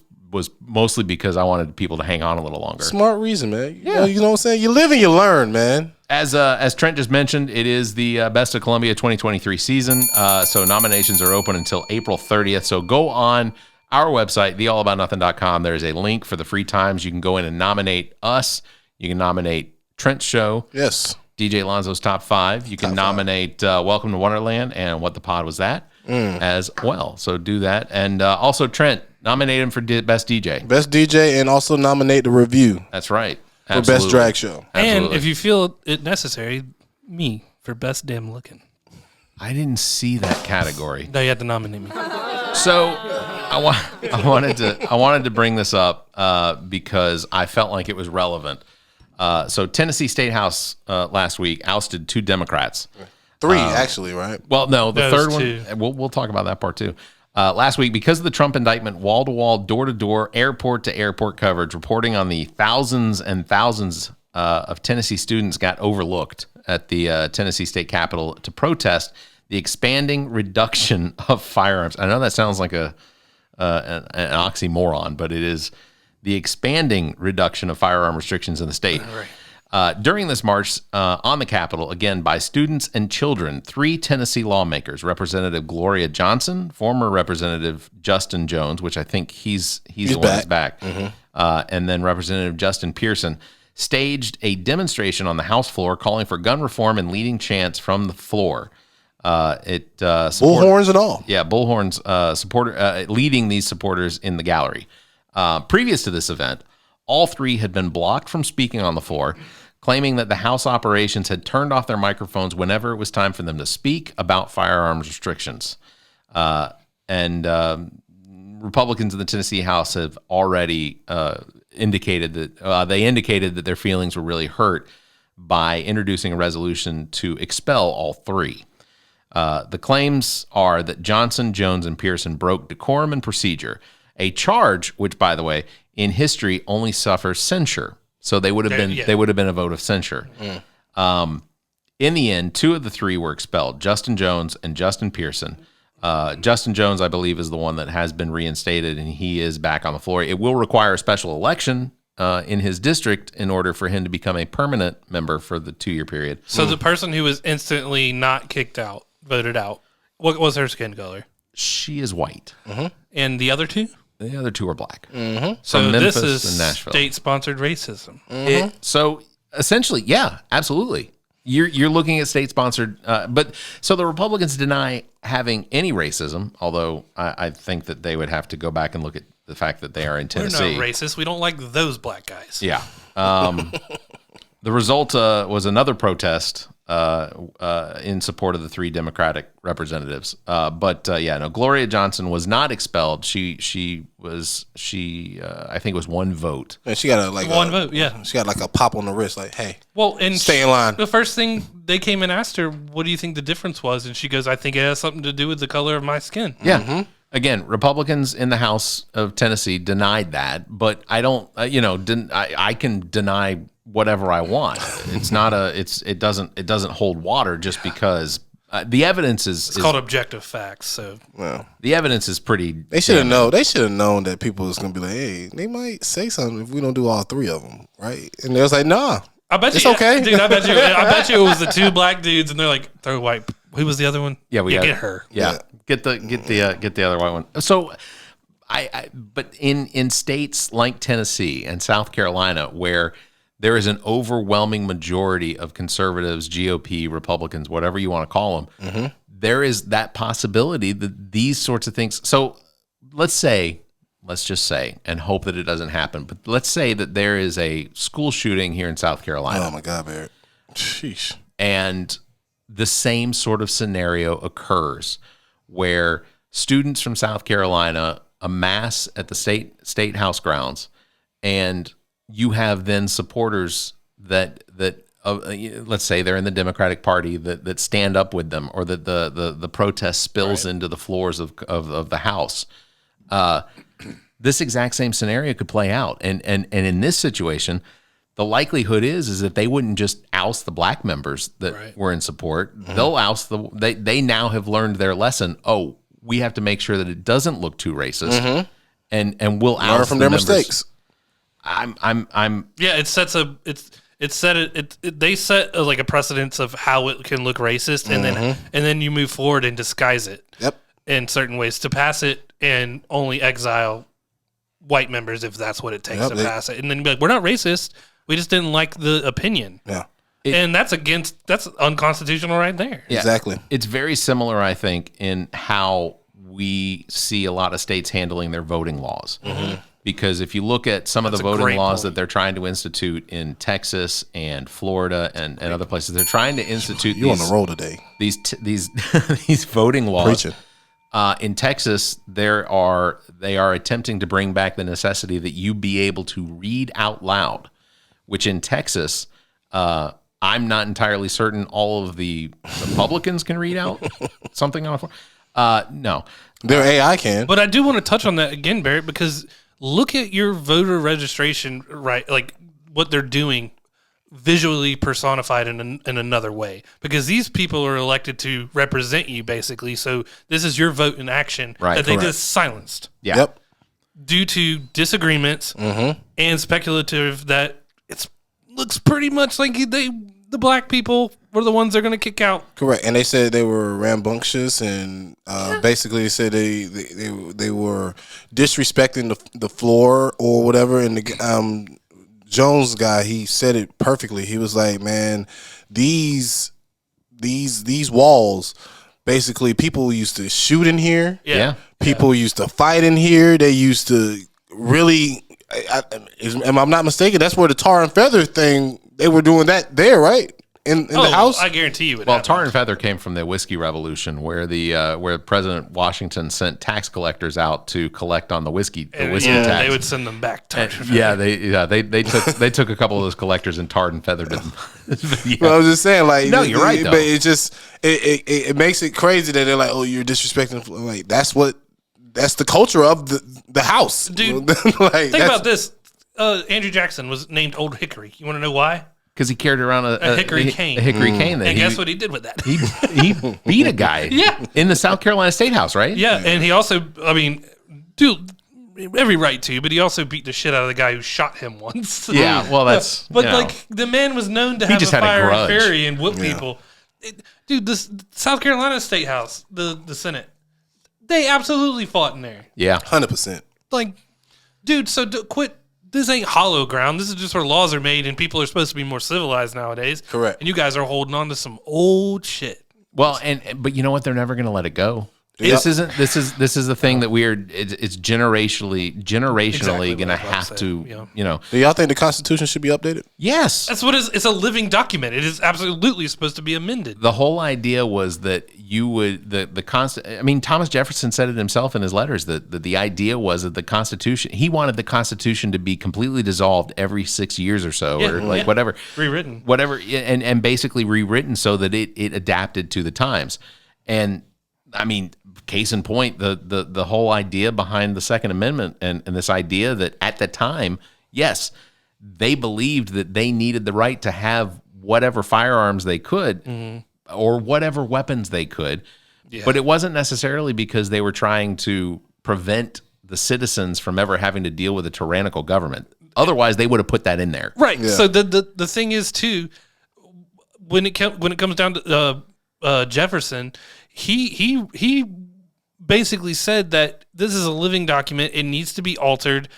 mostly because I wanted people to hang on a little longer. Smart reason, man. You know what I'm saying? You live and you learn, man. As Trent just mentioned, it is the Best of Columbia 2023 season. So nominations are open until April 30th. So go on our website, theallaboutnothing.com. There's a link for the free times. You can go in and nominate us. You can nominate Trent's show. Yes. DJ Lonzo's Top 5. You can nominate Welcome to Wonderland and What the Pod Was That as well. So do that. And also, Trent, nominate him for Best DJ. Best DJ, and also nominate the review That's right. for Best Drag Show. And if you feel it necessary, me for Best Damn Looking. I didn't see that category. No, you had to nominate me. So I wanted to bring this up because I felt like it was relevant. So Tennessee State House last week ousted 2 Democrats. 3, actually, right? Well, no, the Those third one. We'll talk about that part too. Last week, because of the Trump indictment, wall-to-wall, door-to-door, airport-to-airport coverage, reporting on the thousands and thousands of Tennessee students got overlooked at the Tennessee State Capitol to protest the expanding reduction of firearms. I know that sounds like an oxymoron, but it is the expanding reduction of firearm restrictions in the state. Right. During this march on the Capitol, again, by students and children, 3 Tennessee lawmakers, Representative Gloria Johnson, former Representative Justin Jones, which I think he's the one that's back, and then Representative Justin Pearson, staged a demonstration on the House floor calling for gun reform and leading chants from the floor. Bullhorns and all. Yeah, bullhorns supporter leading these supporters in the gallery. Previous to this event, all three had been blocked from speaking on the floor, claiming that the House operations had turned off their microphones whenever it was time for them to speak about firearms restrictions. And Republicans in the Tennessee House have already indicated that their feelings were really hurt by introducing a resolution to expel all three. The claims are that Johnson, Jones, and Pearson broke decorum and procedure, a charge which, by the way, in history only suffers censure. So they would have been a vote of censure. In the end, two of the three were expelled: Justin Jones and Justin Pearson. Justin Jones, I believe, is the one that has been reinstated, and he is back on the floor. It will require a special election in his district in order for him to become a permanent member for the 2-year period. So the person who was instantly not kicked out, voted out, what was her skin color? She is white. And the other two? The other two are black. So Memphis this is and Nashville. state-sponsored racism. So essentially, yeah, absolutely. You're looking at state-sponsored, but so the Republicans deny having any racism, although I think that they would have to go back and look at the fact that they are in Tennessee. We're not racist. We don't like those black guys. Yeah. The result was another protest in support of the three Democratic representatives. Gloria Johnson was not expelled. She I think it was one vote. And she got one vote. Yeah, she got like a pop on the wrist, like, hey, and stay in line. The first thing they came and asked her, "What do you think the difference was?" And she goes, "I think it has something to do with the color of my skin." Yeah. Again, Republicans in the House of Tennessee denied that, but I don't. I can deny whatever I want. It's not it doesn't hold water just because the evidence is. It's called objective facts. So the evidence is pretty. They should have known. They should have known that people was gonna be like, hey, they might say something if we don't do all three of them, right? And they was like, nah. I bet it's you, okay, dude. I bet you it was the two black dudes, and they're like, throw white. Who was the other one? Yeah, get her. Yeah. Get the other white one. So, but in states like Tennessee and South Carolina, where there is an overwhelming majority of conservatives, GOP, Republicans, whatever you want to call them, there is that possibility that these sorts of things. So, let's just say, and hope that it doesn't happen, but let's say that there is a school shooting here in South Carolina. Oh my God, Barrett. Sheesh. And the same sort of scenario occurs where students from South Carolina amass at the state house grounds, and you have then supporters that let's say they're in the Democratic Party that stand up with them, or that the protest spills into the floors of the House. This exact same scenario could play out, and in this situation, the likelihood is that they wouldn't just oust the black members that were in support. They'll oust they now have learned their lesson. Oh, we have to make sure that it doesn't look too racist, and we'll learn oust from the their members. mistakes. They set like a precedence of how it can look racist, and then you move forward and disguise it. Yep. In certain ways to pass it, and only exile white members if that's what it takes to pass it, and then be like, we're not racist. We just didn't like the opinion. Yeah. And that's unconstitutional right there. Yeah. Exactly. It's very similar, I think, in how we see a lot of states handling their voting laws. Because if you look at some of the voting laws that they're trying to institute in Texas and Florida and other places, they're trying to institute You on the roll today. these voting laws. Preaching. In Texas, they are attempting to bring back the necessity that you be able to read out loud, which in Texas, I'm not entirely certain all of the Republicans can read out something on a form. No. Their AI can. But I do want to touch on that again, Barrett, because look at your voter registration, right? Like what they're doing visually personified in another way, because these people are elected to represent you, basically. So this is your vote in action that they just silenced. Yeah. Yep. Due to disagreements and speculative that it looks pretty much like the black people were the ones they're going to kick out. Correct. And they said they were rambunctious, and basically they said they were disrespecting the floor or whatever. And the Jones guy, he said it perfectly. He was like, man, these walls, basically people used to shoot in here. Yeah. People used to fight in here. They used to really, am I not mistaken? That's where the tar and feather thing, they were doing that there, right? In the house? I guarantee you it Well, happened. tar and feather came from the whiskey revolution, where where President Washington sent tax collectors out to collect on the whiskey tax. They would send them back. They took a couple of those collectors and tarred and feathered them. Yeah. Well, I was just saying, like, No, you're right, though. But it just it makes it crazy that they're like, oh, you're disrespecting. Like, that's the culture of the house, Dude. Like, Think about this. Andrew Jackson was named Old Hickory. You want to know why? Because he carried around a hickory cane. A hickory cane. That And guess what he did with that? He beat a guy. Yeah. In the South Carolina State House, right? Yeah, and he also, I mean, dude, every right to, but he also beat the shit out of the guy who shot him once. Yeah. Well, that's. But you know. like the man was known to have just a had a fire and grudge. fury and whoop people. Dude, this South Carolina State House, the Senate, they absolutely fought in there. Yeah. 100%. Like, dude, so quit. This ain't hollow ground. This is just where laws are made and people are supposed to be more civilized nowadays. Correct. And you guys are holding on to some old shit. Well, but you know what? They're never going to let it go. This is the thing that it's generationally Exactly going to what I was about have to to, say, yeah. you know. Do y'all think the Constitution should be updated? Yes. That's what it's a living document. It is absolutely supposed to be amended. The whole idea was that you would I mean, Thomas Jefferson said it himself in his letters that the idea was that the Constitution, he wanted the Constitution to be completely dissolved every 6 years or so, or like whatever, Rewritten. and basically rewritten so that it adapted to the times. And I mean, case in point, the whole idea behind the Second Amendment and this idea that at the time, yes, they believed that they needed the right to have whatever firearms they could or whatever weapons they could. Yeah. But it wasn't necessarily because they were trying to prevent the citizens from ever having to deal with a tyrannical government. Otherwise, they would have put that in there. Right. Yeah. So the thing is, too, when it comes down to Jefferson, he basically said that this is a living document. It needs to be altered.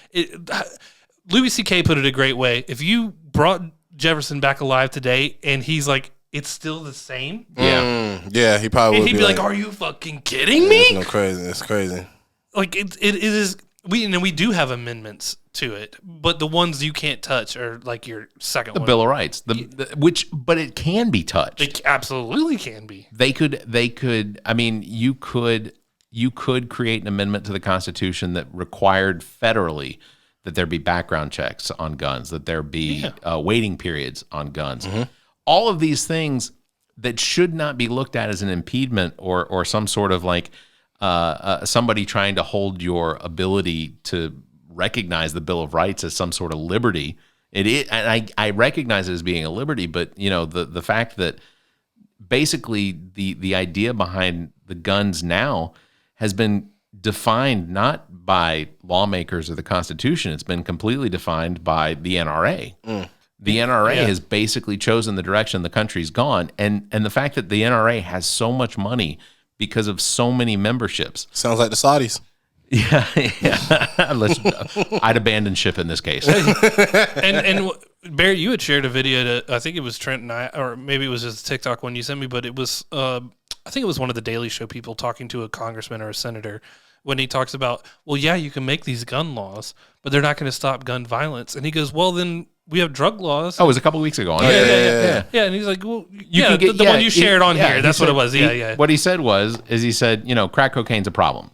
Louis C.K. put it a great way. If you brought Jefferson back alive today and he's like, it's still the same. Yeah. Yeah, he probably would he'd be like, are you fucking kidding me? It's crazy. It's crazy. Like it is. We do have amendments to it, but the ones you can't touch are like your second The one. Bill of Rights, but it can be touched. It absolutely can be. They could. I mean, you could create an amendment to the Constitution that required federally that there be background checks on guns, that there be waiting periods on guns. Mm-hmm. All of these things that should not be looked at as an impediment or some sort of like somebody trying to hold your ability to recognize the Bill of Rights as some sort of liberty. It is, and I recognize it as being a liberty, but you know the fact that basically the idea behind the guns now has been defined not by lawmakers or the Constitution. It's been completely defined by the NRA. The NRA has basically chosen the direction the country's gone, and the fact that the NRA has so much money because of so many memberships. Sounds like the Saudis. Yeah. I'd abandon ship in this case. And Barry, you had shared a video I think it was Trent and I, or maybe it was just a TikTok one you sent me, but it was I think it was one of the Daily Show people talking to a congressman or a senator when he talks about, well, yeah, you can make these gun laws, but they're not going to stop gun violence. And he goes, well, then we have drug laws. Oh, it was a couple weeks ago. Yeah. And he's like, well, the one you shared on here. That's what it was. What he said he said, you know, crack cocaine's a problem.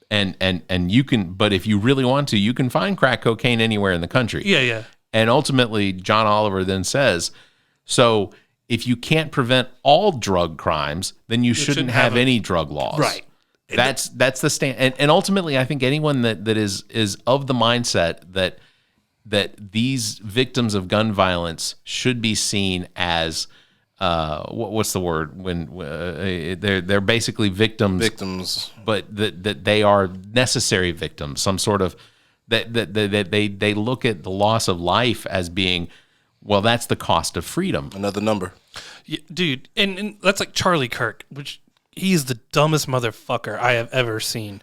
And you can, but if you really want to, you can find crack cocaine anywhere in the country. Yeah. And ultimately, John Oliver then says, so if you can't prevent all drug crimes, then you shouldn't have any drug laws. Right. That's the stand. And ultimately, I think anyone that is of the mindset that these victims of gun violence should be seen as what's the word when they're basically victims, but that they are necessary victims, some sort of that they look at the loss of life as being, well, that's the cost of freedom. Another number. Yeah, dude, and that's like Charlie Kirk, which He's the dumbest motherfucker I have ever seen.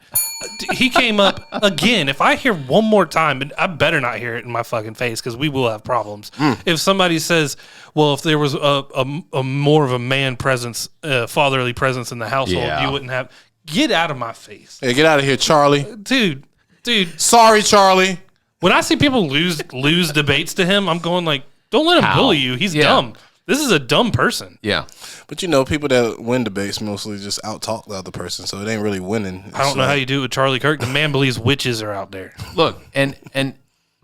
He came up again. If I hear one more time, and I better not hear it in my fucking face because we will have problems. If somebody says, well, if there was a more of a man presence, fatherly presence in the household, you wouldn't have. Get out of my face. Hey, get out of here, Charlie. Dude. Sorry, Charlie. When I see people lose debates to him, I'm going like, don't let him bully you. He's dumb. This is a dumb person. Yeah. But people that win debates mostly just out-talk the other person, so it ain't really winning. I don't know how you do it with Charlie Kirk. The man believes witches are out there. Look, and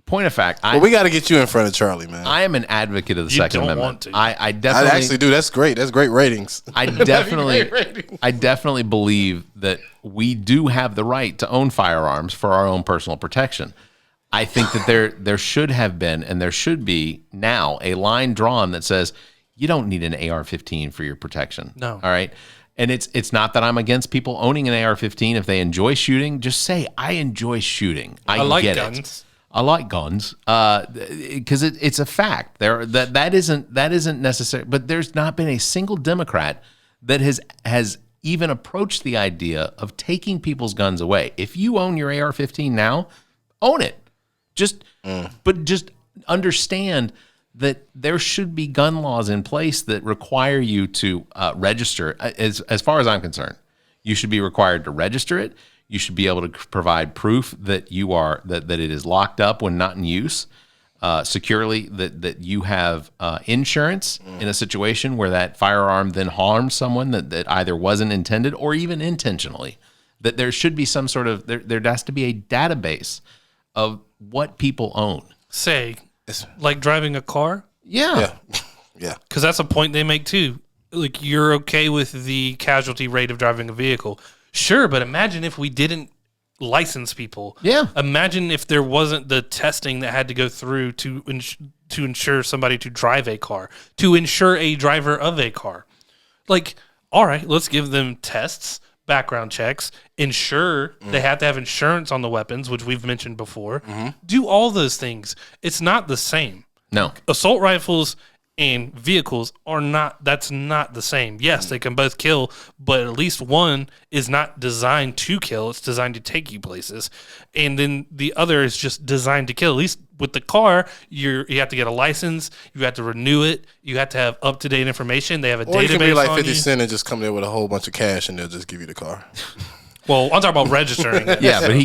point of fact, we got to get you in front of Charlie, man. I am an advocate of the Second Amendment. Want to. I definitely I actually do. That's great. That's great ratings. I definitely believe that we do have the right to own firearms for our own personal protection. I think that there should have been and there should be now a line drawn that says you don't need an AR-15 for your protection. No. All right. And it's not that I'm against people owning an AR-15. If they enjoy shooting, just say, I enjoy shooting. I like get guns. I like guns because it's a fact. That isn't necessary. But there's not been a single Democrat that has even approached the idea of taking people's guns away. If you own your AR-15 now, own it. But just understand that there should be gun laws in place that require you to register. As far as I'm concerned, you should be required to register it. You should be able to provide proof that you are that it is locked up when not in use securely. That you have insurance in a situation where that firearm then harms someone that either wasn't intended or even intentionally. That there should be some sort of there has to be a database of what people own. Say, like driving a car? Yeah. Because that's a point they make too. Like, you're okay with the casualty rate of driving a vehicle. Sure, but imagine if we didn't license people. Yeah. Imagine if there wasn't the testing that had to go through to ensure somebody to drive a car, to ensure a driver of a car. Like, all right, let's give them tests, background checks, ensure they have to have insurance on the weapons, which we've mentioned before. Do all those things. It's not the same. No. Assault rifles and vehicles that's not the same. Yes, they can both kill, but at least one is not designed to kill. It's designed to take you places. And then the other is just designed to kill. At least with the car, you have to get a license. You have to renew it. You have to have up-to-date information. They have a database on you. Or you can be like 50 Cent and just come there with a whole bunch of cash and they'll just give you the car. Well, I'm talking about registering it. Yeah, but he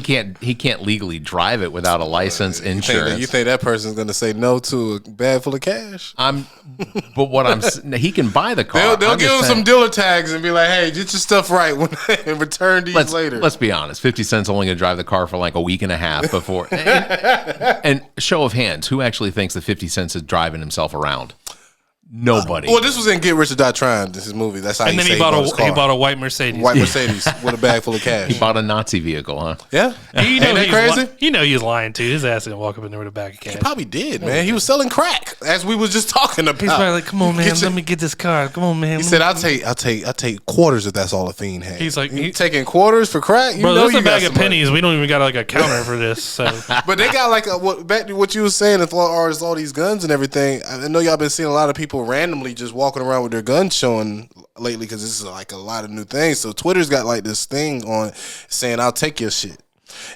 can't legally drive it without a license, insurance. You think that person's going to say no to a bag full of cash? He can buy the car. They'll give him some dealer tags and be like, "Hey, get your stuff right and return these later." Let's be honest. 50 Cent's only going to drive the car for like a week and a half before. And show of hands, who actually thinks that 50 Cent is driving himself around? Nobody. Well, this was in Get Rich or Die Trying. This is his movie. That's how. And then he bought a white Mercedes. White Mercedes with a bag full of cash. He bought a Nazi vehicle, huh? Yeah. You know, ain't that crazy? You know he's lying too. His ass didn't walk up in there with a bag of cash. He probably did, man. He was selling crack, as we was just talking about. He's probably like, "Come on, man, let me get this car. Come on, man." He said, "I'll take quarters if that's all a fiend had." He's like, you taking quarters for crack? Bro, there's a bag of pennies. We don't even got like a counter for this. So, but they got like back to what you were saying as far as all these guns and everything. I know y'all been seeing a lot of people randomly just walking around with their guns showing lately because this is like a lot of new things. So Twitter's got like this thing on saying, "I'll take your shit,"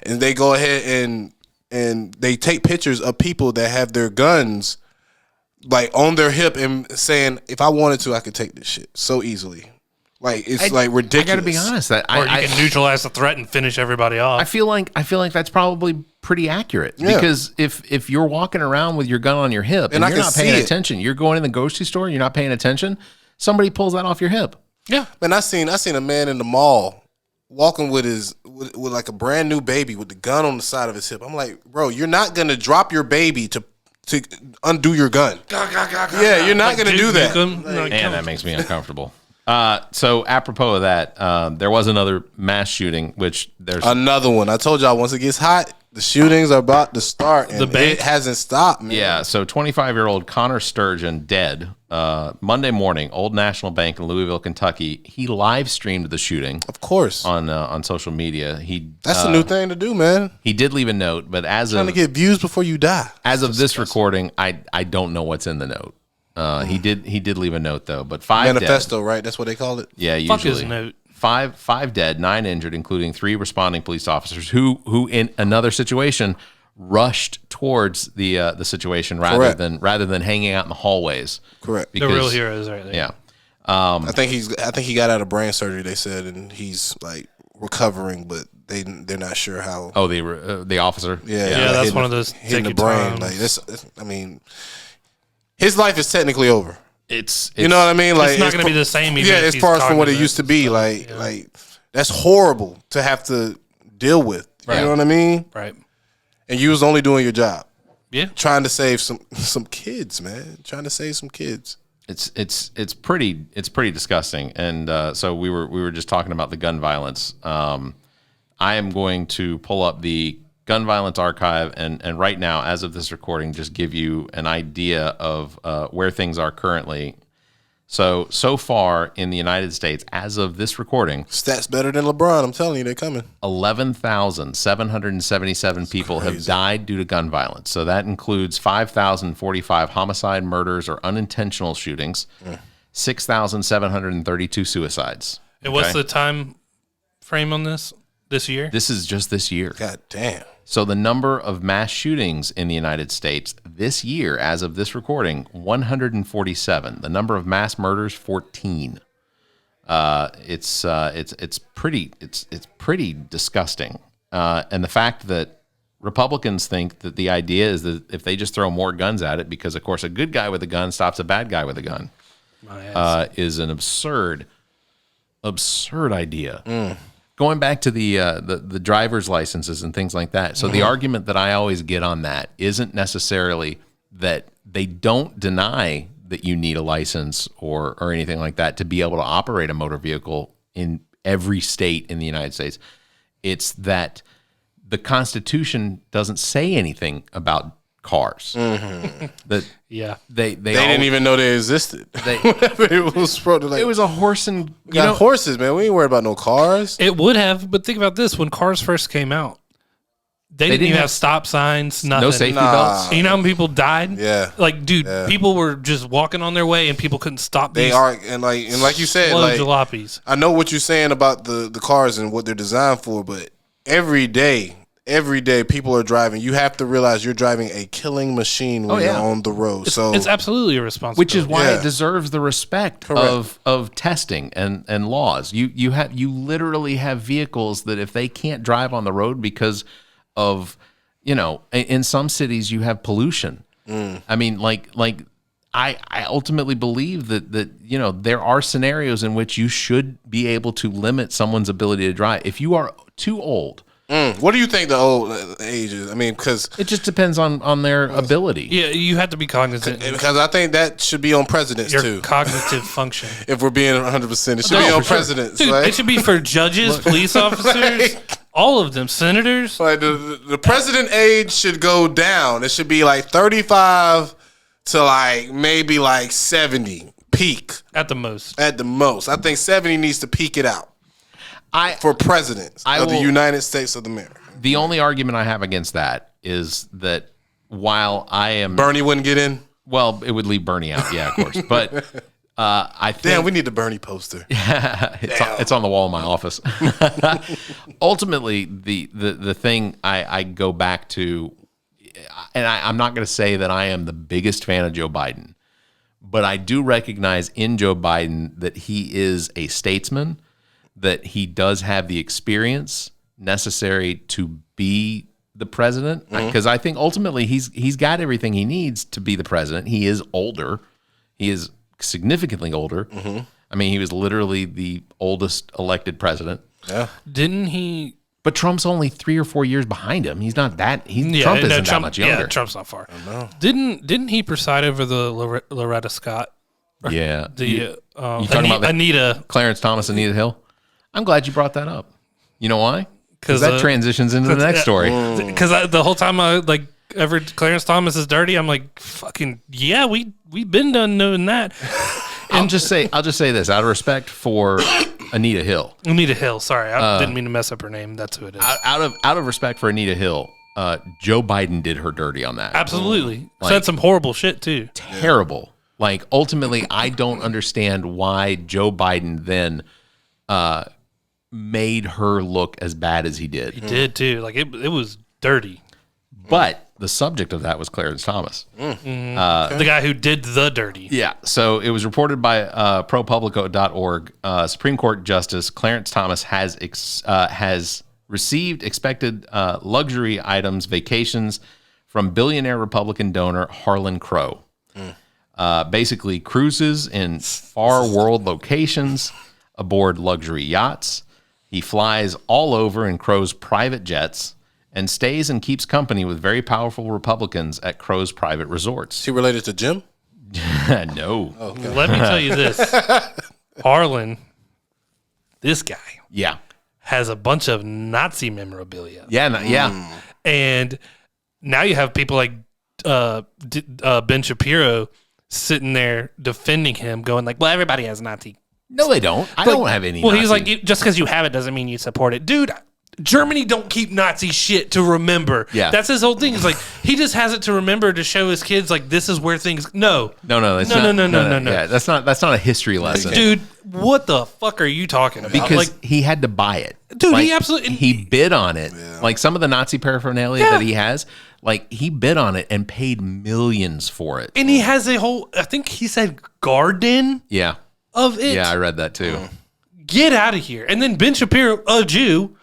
and they go ahead and they take pictures of people that have their guns like on their hip and saying, "If I wanted to, I could take this shit so easily." Like it's like ridiculous. I got to be honest, or you can neutralize the threat and finish everybody off. I feel like that's probably pretty accurate because if you're walking around with your gun on your hip and you're not paying attention, you're going in the grocery store, you're not paying attention, somebody pulls that off your hip. Yeah, man, I seen a man in the mall walking with like a brand new baby with the gun on the side of his hip. I'm like, bro, you're not gonna drop your baby to undo your gun. Yeah, you're not gonna do that. Man, that makes me uncomfortable. So apropos of that, there was another mass shooting, which there's another one. I told y'all once it gets hot, the shootings are about to start, and it hasn't stopped, man. Yeah, so 25-year-old Connor Sturgeon dead Monday morning, Old National Bank in Louisville, Kentucky. He live streamed the shooting, of course, on social media. That's a new thing to do, man. He did leave a note, but trying to get views before you die. As of this recording, I don't know what's in the note. He did leave a note though, but 5 manifesto, dead. right? That's what they call it. Yeah, Fuck usually. his note. 5 dead, 9 injured, including 3 responding police officers who in another situation rushed towards the situation rather than hanging out in the hallways. Correct. The real heroes right there. Yeah. I think he got out of brain surgery, they said, and he's like recovering, but they're not sure how. Oh, the officer. Yeah, that's one of those hitting the brain. Like this, I mean, his life is technically over. It's you know what I mean? Like it's not going to be the same. Even as far as from what it used to be. Like that's horrible to have to deal with. You know what I mean? Right. And you was only doing your job. Yeah. Trying to save some kids, man. Trying to save some kids. It's pretty disgusting. And so we were just talking about the gun violence. I am going to pull up the gun violence archive and right now, as of this recording, just give you an idea of where things are currently. So far in the United States, as of this recording, stats better than LeBron. I'm telling you, they're coming. 11,777 people have died due to gun violence. So that includes 5,045 homicide, murders, or unintentional shootings, 6,732 suicides. And what's the time frame on this year? This is just this year. God damn. So the number of mass shootings in the United States this year, as of this recording, 147. The number of mass murders, 14. It's pretty disgusting. And the fact that Republicans think that the idea is that if they just throw more guns at it, because of course a good guy with a gun stops a bad guy with a gun, is an absurd idea. Going back to the driver's licenses and things like that. So the argument that I always get on that isn't necessarily that they don't deny that you need a license or anything like that to be able to operate a motor vehicle in every state in the United States. It's that the Constitution doesn't say anything about cars. That they didn't even know they existed. It was like, it was a horse and horses, man. We ain't worried about no cars. It would have, but think about this: when cars first came out, they didn't even have stop signs, nothing, no safety belts. You know how many people died? Yeah, like dude, people were just walking on their way and people couldn't stop. They are, and like you said, like jalopies. I know what you're saying about the cars and what they're designed for, but every day people are driving. You have to realize you're driving a killing machine when you're on the road. So it's absolutely a responsibility. Which is why it deserves the respect of testing and laws. You literally have vehicles that if they can't drive on the road because of, in some cities you have pollution. I mean, I ultimately believe that there are scenarios in which you should be able to limit someone's ability to drive. If you are too old. What do you think the old age is? I mean, because it just depends on their ability. Yeah, you have to be cognizant. Because I think that should be on presidents your too. Cognitive function. If we're being 100%, it should be on presidents. Dude, it should be for judges, police officers, all of them, senators. Like the president age should go down. It should be like 35 to maybe 70 peak at the most. At the most, I think 70 needs to peak it out. For presidents of the United States of America. The only argument I have against that is that while I am... Bernie wouldn't get in? Well, it would leave Bernie out, yeah, of course. But I think... Damn, we need the Bernie poster. It's on the wall in my office. Ultimately, the thing I go back to, and I'm not going to say that I am the biggest fan of Joe Biden, but I do recognize in Joe Biden that he is a statesman, that he does have the experience necessary to be the president, because I think ultimately he's got everything he needs to be the president. He is older. He is significantly older. I mean, he was literally the oldest elected president. Yeah. Didn't he? But Trump's only 3 or 4 years behind him. He's not that. Trump isn't that much younger. Yeah, Trump's not far. Didn't he preside over the Loretta Scott? Yeah. You talking about Anita? Clarence Thomas, Anita Hill? I'm glad you brought that up. You know why? Because that transitions into the next story. Because the whole time ever Clarence Thomas is dirty, I'm like, fucking yeah, we've been done knowing that. I'll just say this out of respect for Anita Hill. Anita Hill, sorry, I didn't mean to mess up her name. That's who it is. Out of respect for Anita Hill, Joe Biden did her dirty on that. Absolutely, said some horrible shit too. made her look as bad as he did. He did too. Like it was dirty. But the subject of that was Clarence Thomas. The guy who did the dirty. Yeah. So it was reported by ProPublico.org. Supreme Court Justice Clarence Thomas has received expected luxury items, vacations from billionaire Republican donor Harlan Crow. Basically, cruises in far world locations aboard luxury yachts. He flies all over in Crow's private jets and stays and keeps company with very powerful Republicans at Crow's private resorts. Is he related to Jim? No. Let me tell you this. Harlan, this guy, Yeah. has a bunch of Nazi memorabilia. Yeah. And now you have people like Ben Shapiro sitting there defending him, going like, well, everybody has Nazi. No, they don't. I don't have any. Well, Nazi. he's like, just because you have it doesn't mean you support it. Dude, Germany don't keep Nazi shit to remember. Yeah. That's his whole thing. It's like, he just has it to remember to show his kids, like, this is where things... No. No. Yeah, that's not a history lesson. Dude, what the fuck are you talking about? Because like, he had to buy it. Dude, Like, he absolutely... he bid on it. Like some of the Nazi paraphernalia that he has, like he bid on it and paid millions for it. And he has a whole, I think he said garden Yeah. of it. Yeah, I read that too. Get out of here. And then Ben Shapiro, a Jew.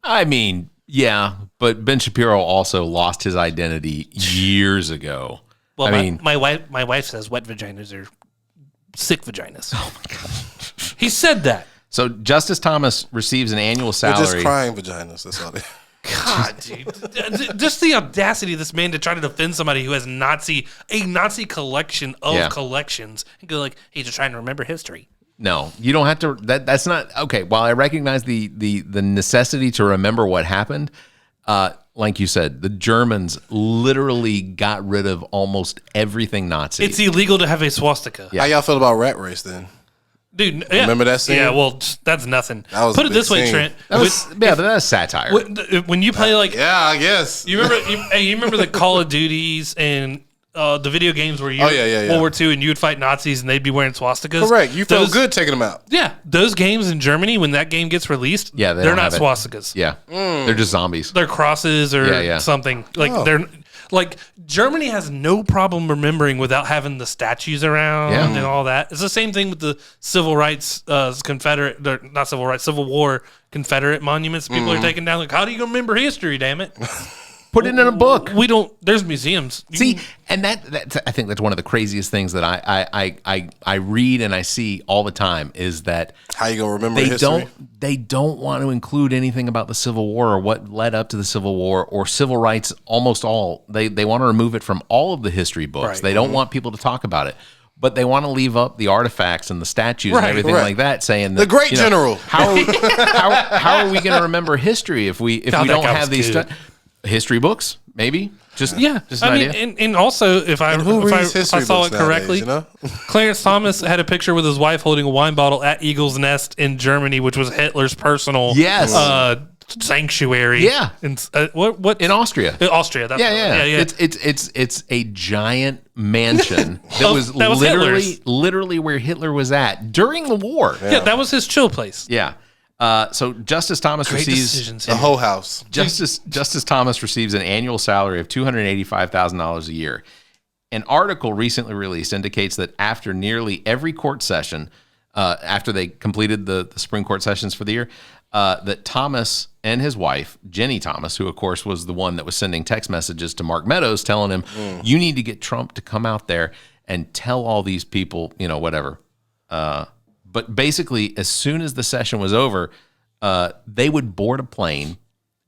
I mean, yeah, but Ben Shapiro also lost his identity years ago. Well, I mean, my wife says wet vaginas are sick vaginas. Oh my god. He said that. so Justice Thomas receives an annual They're salary. just crying vaginas. That's all they. God, dude. Just the audacity of this man to try to defend somebody who has a Nazi collection of collections and go like, he's just trying to remember history. No, you don't have to. That's not okay. While I recognize the necessity to remember what happened, like you said, the Germans literally got rid of almost everything Nazi. It's illegal to have a swastika. Yeah. How y'all feel about Rat Race then? Dude, yeah. Remember that scene? Yeah, well, that's nothing. That was Put a it big this way, scene. Trent. but that's satire. When you play like, Yeah, I guess. you remember the Call of Duties and the video games where you World War II and you would fight Nazis and they'd be wearing swastikas. Correct. You felt good taking them out. Yeah, those games in Germany when that game gets released, Yeah, they're don't not have it. swastikas. Yeah, they're just zombies. They're crosses or something. Like they're like Germany has no problem remembering without having the statues around and all that. It's the same thing with the civil rights Civil War Confederate monuments people are taking down. Like, how do you remember history? Damn it! Put it in a book. We don't. There's museums. See, and that's I think that's one of the craziest things that I read and I see all the time is that How you gonna remember history? they don't want to include anything about the Civil War or what led up to the Civil War or civil rights. Almost all they want to remove it from all of the history books. Right. They don't want people to talk about it. But they want to leave up the artifacts and the statues and everything like that, saying that, The great general. How are we going to remember history if we don't have these history books? Maybe just an idea. And also if I saw it correctly, nowadays, Clarence Thomas had a picture with his wife holding a wine bottle at Eagle's Nest in Germany, which was Hitler's personal sanctuary. Yeah. What in Austria? In Austria. That's Yeah. It's a giant mansion that was literally where Hitler was at during the war. Yeah, that was his chill place. Yeah. So Justice Thomas receives the whole house. Justice Thomas receives an annual salary of $285,000 a year. An article recently released indicates that after nearly every court session, after they completed the Supreme Court sessions for the year, that Thomas and his wife, Jenny Thomas, who of course was the one that was sending text messages to Mark Meadows telling him, you need to get Trump to come out there and tell all these people, whatever. But basically, as soon as the session was over, they would board a plane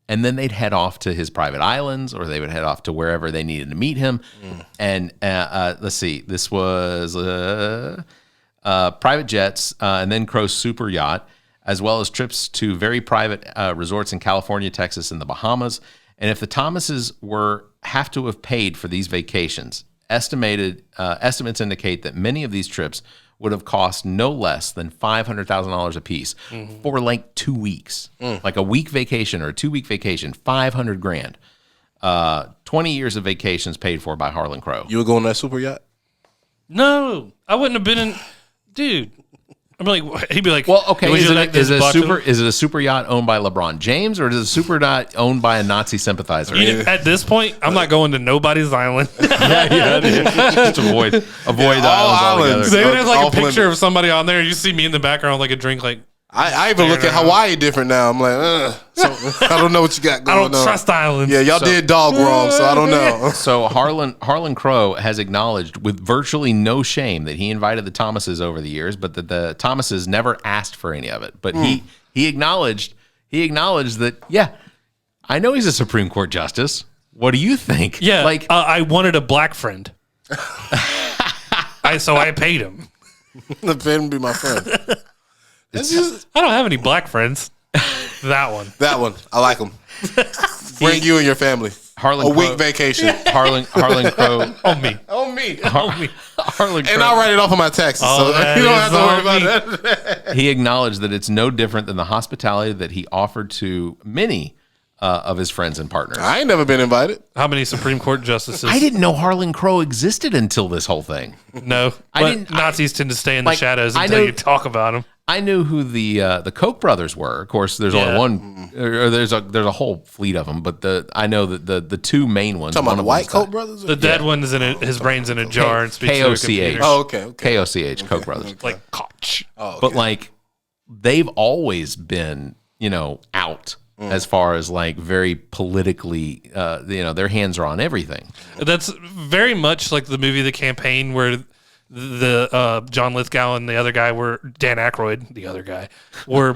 and then they'd head off to his private islands or they would head off to wherever they needed to meet him. And let's see, this was private jets and then Crow's super yacht, as well as trips to very private resorts in California, Texas, and the Bahamas. And if the Thomases have to have paid for these vacations, estimates indicate that many of these trips would have cost no less than $500,000 a piece for like 2 weeks, like a week vacation or a 2 week vacation, $500,000. 20 years of vacations paid for by Harlan Crow. You would go on that super yacht? No, I wouldn't have been in. Dude, I'm like, he'd be like, Well, okay. would Is you it, like is, this it a bucket? super, is it a super yacht owned by LeBron James, or is it a super yacht owned by a Nazi sympathizer? At this point, I'm not going to nobody's island. Just avoid the islands altogether. They would have like a Off picture limit. of somebody on there. You see me in the background, like a drink, like, I even look at Hawaii different now. I'm like, so I don't know what you got I going on. don't trust islands. Yeah, y'all did dog wrong, so I don't know. So Harlan Crow has acknowledged with virtually no shame that he invited the Thomases over the years, but that the Thomases never asked for any of it. But he acknowledged that, yeah, I know he's a Supreme Court justice. What do you think? Yeah, like I wanted a black friend. So I paid him. The pen be my friend. I don't have any black friends. That one. That one, I like him. Bring you and your family. Harlan A Crow, week vacation. Harlan Crow. On me. On me. On me. Harlan Crow. And I'll write it off on my taxes, Oh, so that you don't is have to worry on about me. that. He acknowledged that it's no different than the hospitality that he offered to many of his friends and partners. I ain't never been invited. How many Supreme Court justices? I didn't know Harlan Crow existed until this whole thing. No. I But didn't- Nazis tend to stay in the like, shadows I until know- you talk about them. I knew who the Koch brothers were. Of course, there's only Yeah. one, or there's a whole fleet of them. But I know that the two main ones. Talking one about the of White them's Coat Brothers? The dead one is in his brain's in a jar and speaks to a KOCH. computer. Oh, okay. KOCH, Koch brothers. Like Koch. Oh, okay. But like, they've always been, out as far as like very politically, their hands are on everything. That's very much like the movie The Campaign, where the John Lithgow and the other guy were Dan Aykroyd, the other guy, were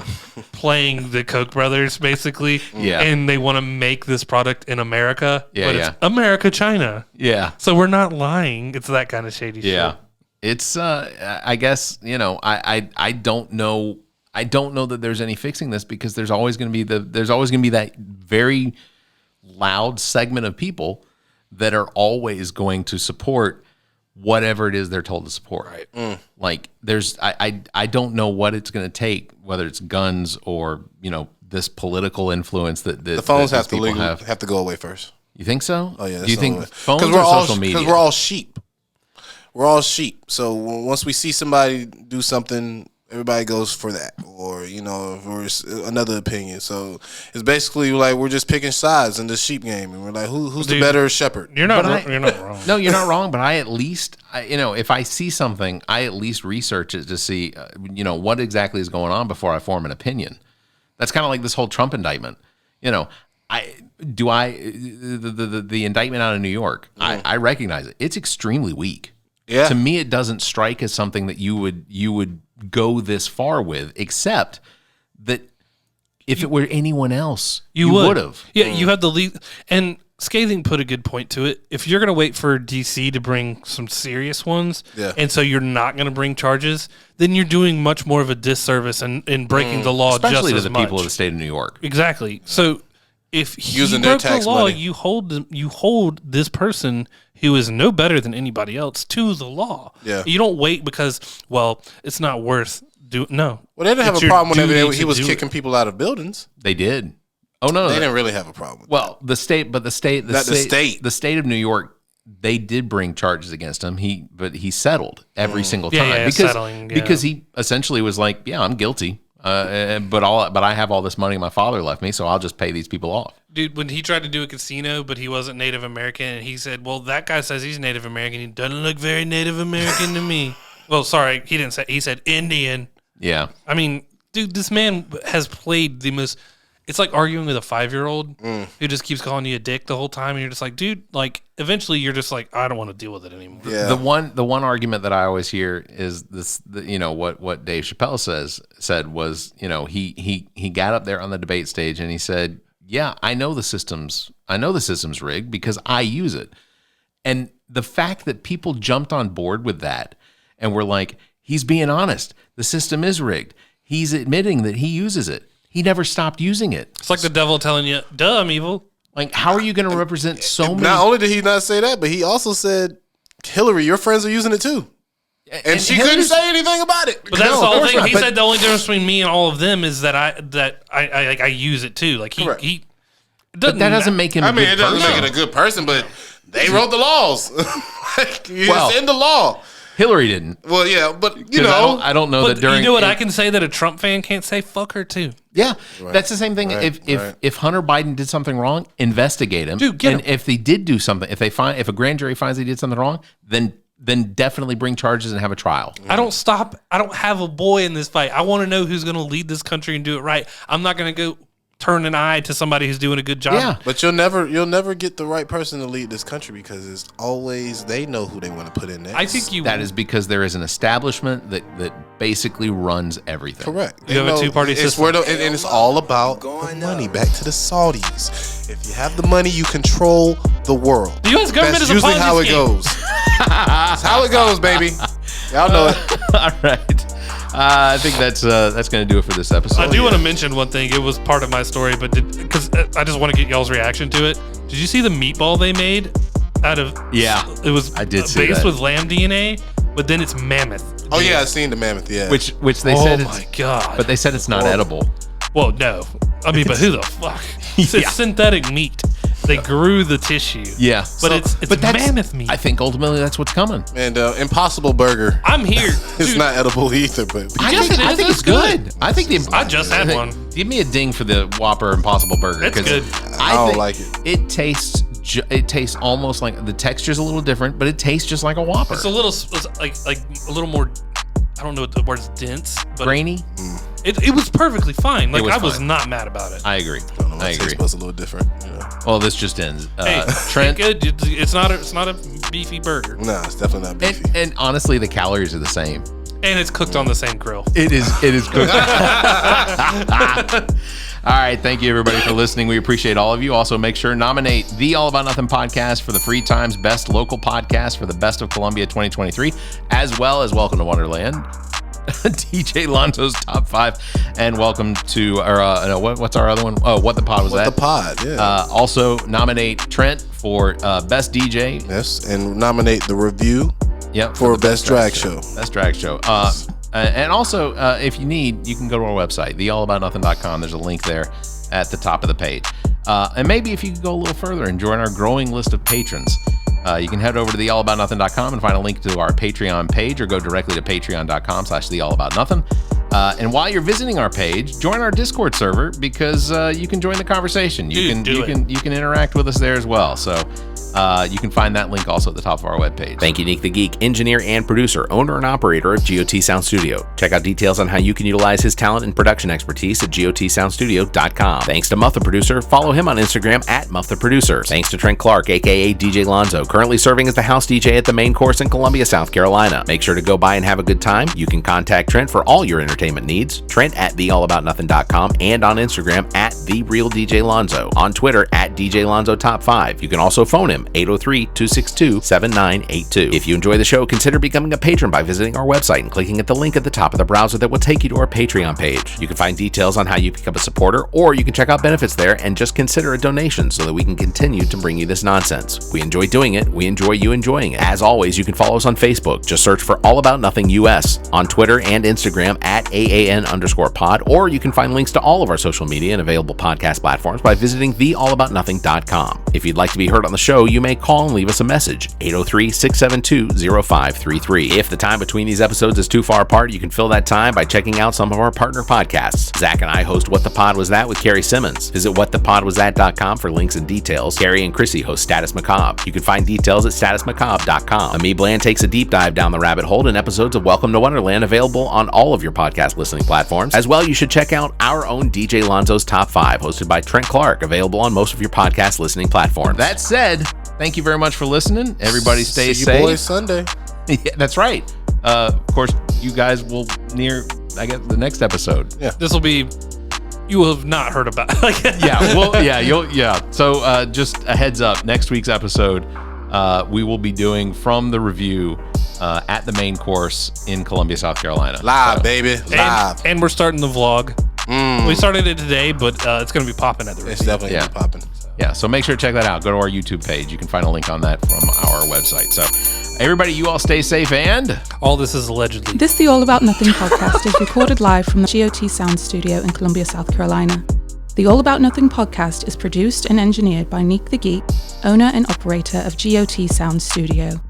playing the Koch brothers basically. Yeah. And they want to make this product in America. Yeah, but yeah. it's America, China. Yeah. So we're not lying. It's that kind of shady Yeah. shit. It's I guess, I don't know. I don't know that there's any fixing this, because there's always going to be that very loud segment of people that are always going to support whatever it is they're told to support. Right. Like I don't know what it's going to take, whether it's guns or, this political influence that The phones that have to people have to go away first. You think so? Oh yeah. Do you think because phones we're or all social media? because we're all sheep. We're all sheep. So once we see somebody do something, everybody goes for that, or or it's another opinion. So it's basically like we're just picking sides in the sheep game, and we're like, who's the Dude, better shepherd? You're not But you're not wrong. No, you're not wrong, but I at least, if I see something, I at least research it to see, what exactly is going on before I form an opinion. That's kind of like this whole Trump indictment. The indictment out of New York, I recognize it. It's extremely weak. Yeah. To me, it doesn't strike as something that you would go this far with, except that if it were anyone else, you would have. Yeah, you had the lead. And Scathing put a good point to it. If you're going to wait for DC to bring some serious ones, and so you're not going to bring charges, then you're doing much more of a disservice in breaking the law, Especially just to as the people much. of the state of New York. Exactly. So if he Using their broke tax the law, money. you hold this person who is no better than anybody else to the law. Yeah. You don't wait because, it's not worth no. Well, they didn't have It's a your problem whenever duty he to was do kicking it. people out of buildings. They did. Oh no, They didn't really have a problem. With Well, the state of New York, they did bring charges against him. But he settled every single time because he essentially was like, yeah, I'm guilty. But I have all this money my father left me, so I'll just pay these people off. Dude, when he tried to do a casino, but he wasn't Native American, and he said, well, that guy says he's Native American. He doesn't look very Native American to me. Well, sorry, he didn't say, he said Indian. Yeah. I mean, dude, this man has played the most, it's like arguing with a 5-year-old who just keeps calling you a dick the whole time, and you're just like, dude, like, eventually you're just like, I don't want to deal with it anymore. Yeah. The one argument that I always hear is this, what Dave Chappelle said was, he got up there on the debate stage and he said, yeah, I know the system's rigged because I use it. And the fact that people jumped on board with that and were like, he's being honest, the system is rigged. He's admitting that he uses it. He never stopped using it. It's like the devil telling you, duh, I'm evil. Like, how are you going to represent so many? Not only did he not say that, but he also said, Hillary, your friends are using it too. And she couldn't say anything about it. But that's the whole thing. not. He said the only difference between me and all of them is that I use it too. Like Correct. he But that doesn't make him a I mean, good it doesn't person. make it a good person, but they wrote the laws. Like, it's Well- in the law. Hillary didn't. Well, yeah, but you 'Cause know, I don't know But that during. you know what I can say that a Trump fan can't say? Fuck her too. Yeah, that's the same thing. Right, If Hunter Biden did something wrong, investigate him. Dude, get and him. if they did do something, if a grand jury finds they did something wrong, then definitely bring charges and have a trial. I don't have a boy in this fight. I want to know who's going to lead this country and do it right. I'm not going to go turn an eye to somebody who's doing a good job. Yeah. but you'll never get the right person to lead this country because it's always they know who they want to put in next. I think That is because there is an establishment that basically runs everything. correct. You have a two-party it's system. where and it's all about the money. Back to the Saudis. If you have the money, you control the world. The U.S. government That's is a usually Ponzi how it scheme. goes. That's how it goes, baby. Y'all know it. All right. I think that's going to do it for this episode. I do want to mention one thing. It was part of my story, but because I just want to get y'all's reaction to it. Did you see the meatball they made out of? Yeah, it was. I did see based that. with lamb DNA, but then it's mammoth. Oh yeah, I seen the mammoth. Yeah, Which they Oh said. my god! But they said it's not edible. Well, no. I mean, but who the fuck? It's Yeah. synthetic meat. They grew the tissue. Yeah, but it's mammoth meat. I think ultimately that's what's coming. and Impossible Burger. I'm here. It's Dude, not edible either, but Yes, it is. I think It's it's good. I think I just had one. Give me a ding for the Whopper Impossible Burger. It's 'cause good. I don't think like it. It tastes. It tastes almost like the texture's a little different, but it tastes just like a Whopper. It's a little like a little more. I don't know what the word's dense, but grainy. it was perfectly fine. Like was I was fine. not mad about it. I agree. I don't know. I My agree. taste buds a little different. You know. Well, this just ends. Hey, Trent. good. It's not a beefy burger, Nah, it's definitely not beefy. And honestly, the calories are the same. and it's cooked on the same grill. It is good. All right. Thank you, everybody, for listening. We appreciate all of you. Also, make sure nominate the All About Nothing podcast for the Free Times Best Local Podcast for the Best of Columbia 2023, as well as Welcome to Wonderland, DJ Lonzo's Top 5, and welcome to our, no, what's our other one? Oh, What the Pod Was What That? the pod? Yeah. Also, nominate Trent for Best DJ. Yes, and nominate the review Yep, for the best drag show. Best drag show. And also, if you need, you can go to our website, theallaboutnothing.com. There's a link there at the top of the page. And maybe if you could go a little further and join our growing list of patrons, you can head over to theallaboutnothing.com and find a link to our Patreon page, or go directly to patreon.com/theallaboutnothing. And while you're visiting our page, join our Discord server, because you can join the conversation. You can interact with us there as well. So you can find that link also at the top of our webpage. Thank you, Nick the Geek, engineer and producer, owner and operator of GOT Sound Studio. Check out details on how you can utilize his talent and production expertise at gotsoundstudio.com. Thanks to Muff the Producer. Follow him on Instagram at Muff the Producer. Thanks to Trent Clark, aka DJ Lonzo, currently serving as the house DJ at the main course in Columbia, South Carolina. Make sure to go by and have a good time. You can contact Trent for all your entertainment needs. Trent at theallaboutnothing.com, and on Instagram at TheRealDJLonzo. On Twitter at DJ Lonzo Top 5. You can also phone him 803-262-7982. If you enjoy the show, consider becoming a patron by visiting our website and clicking at the link at the top of the browser that will take you to our Patreon page. You can find details on how you become a supporter, or you can check out benefits there and just consider a donation so that we can continue to bring you this nonsense. We enjoy doing it. We enjoy you enjoying it. As always, you can follow us on Facebook. Just search for All About Nothing US, on Twitter and Instagram at AAN_pod, or you can find links to all of our social media and available podcast platforms by visiting theallaboutnothing.com. If you'd like to be heard on the show, you may call and leave us a message, 803-672-0533. If the time between these episodes is too far apart, you can fill that time by checking out some of our partner podcasts. Zach and I host What the Pod Was That with Carrie Simmons. Visit whatthepodwasthat.com for links and details. Carrie and Chrissy host Status Macabre. You can find details at statusmacabre.com. Ami Bland takes a deep dive down the rabbit hole in episodes of Welcome to Wonderland, available on all of your podcast listening platforms. As well, you should check out our own DJ Lonzo's Top 5, hosted by Trent Clark, available on most of your podcast listening platforms. That said, thank you very much for listening. Everybody stay See you safe. boys Sunday. Yeah, that's right. Of course, you guys will near, I guess, the next episode. This will be. You will have not heard about. So just a heads up, next week's episode, we will be doing from the review at the main course in Columbia, South Carolina. Live, baby. Live. And we're starting the vlog. We started it today, but it's going to be popping at the It's review. definitely gonna be popping. Yeah, so make sure to check that out. Go to our YouTube page. You can find a link on that from our website. So everybody, you all stay safe, and All this is allegedly. This The All About Nothing podcast is recorded live from the GOT Sound Studio in Columbia, South Carolina. The All About Nothing podcast is produced and engineered by Nick the Geek, owner and operator of GOT Sound Studio.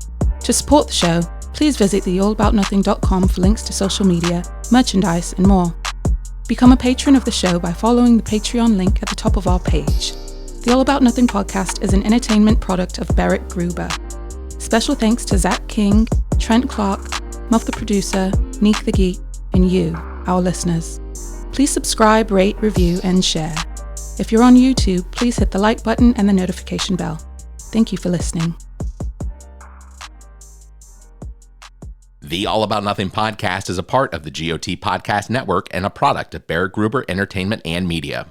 To support the show, Please visit theallaboutnothing.com for links to social media, merchandise, and more. Become a patron of the show by following the Patreon link at the top of our page. The All About Nothing podcast is an entertainment product of Barrett Gruber. Special thanks to Zach King, Trent Clark, Muff the producer, Neek the Geek, and you, our listeners. Please subscribe, rate, review, and share. If you're on YouTube, please hit the like button and the notification bell. Thank you for listening. The All About Nothing podcast is a part of the GOT Podcast Network and a product of Barrett Gruber Entertainment and Media.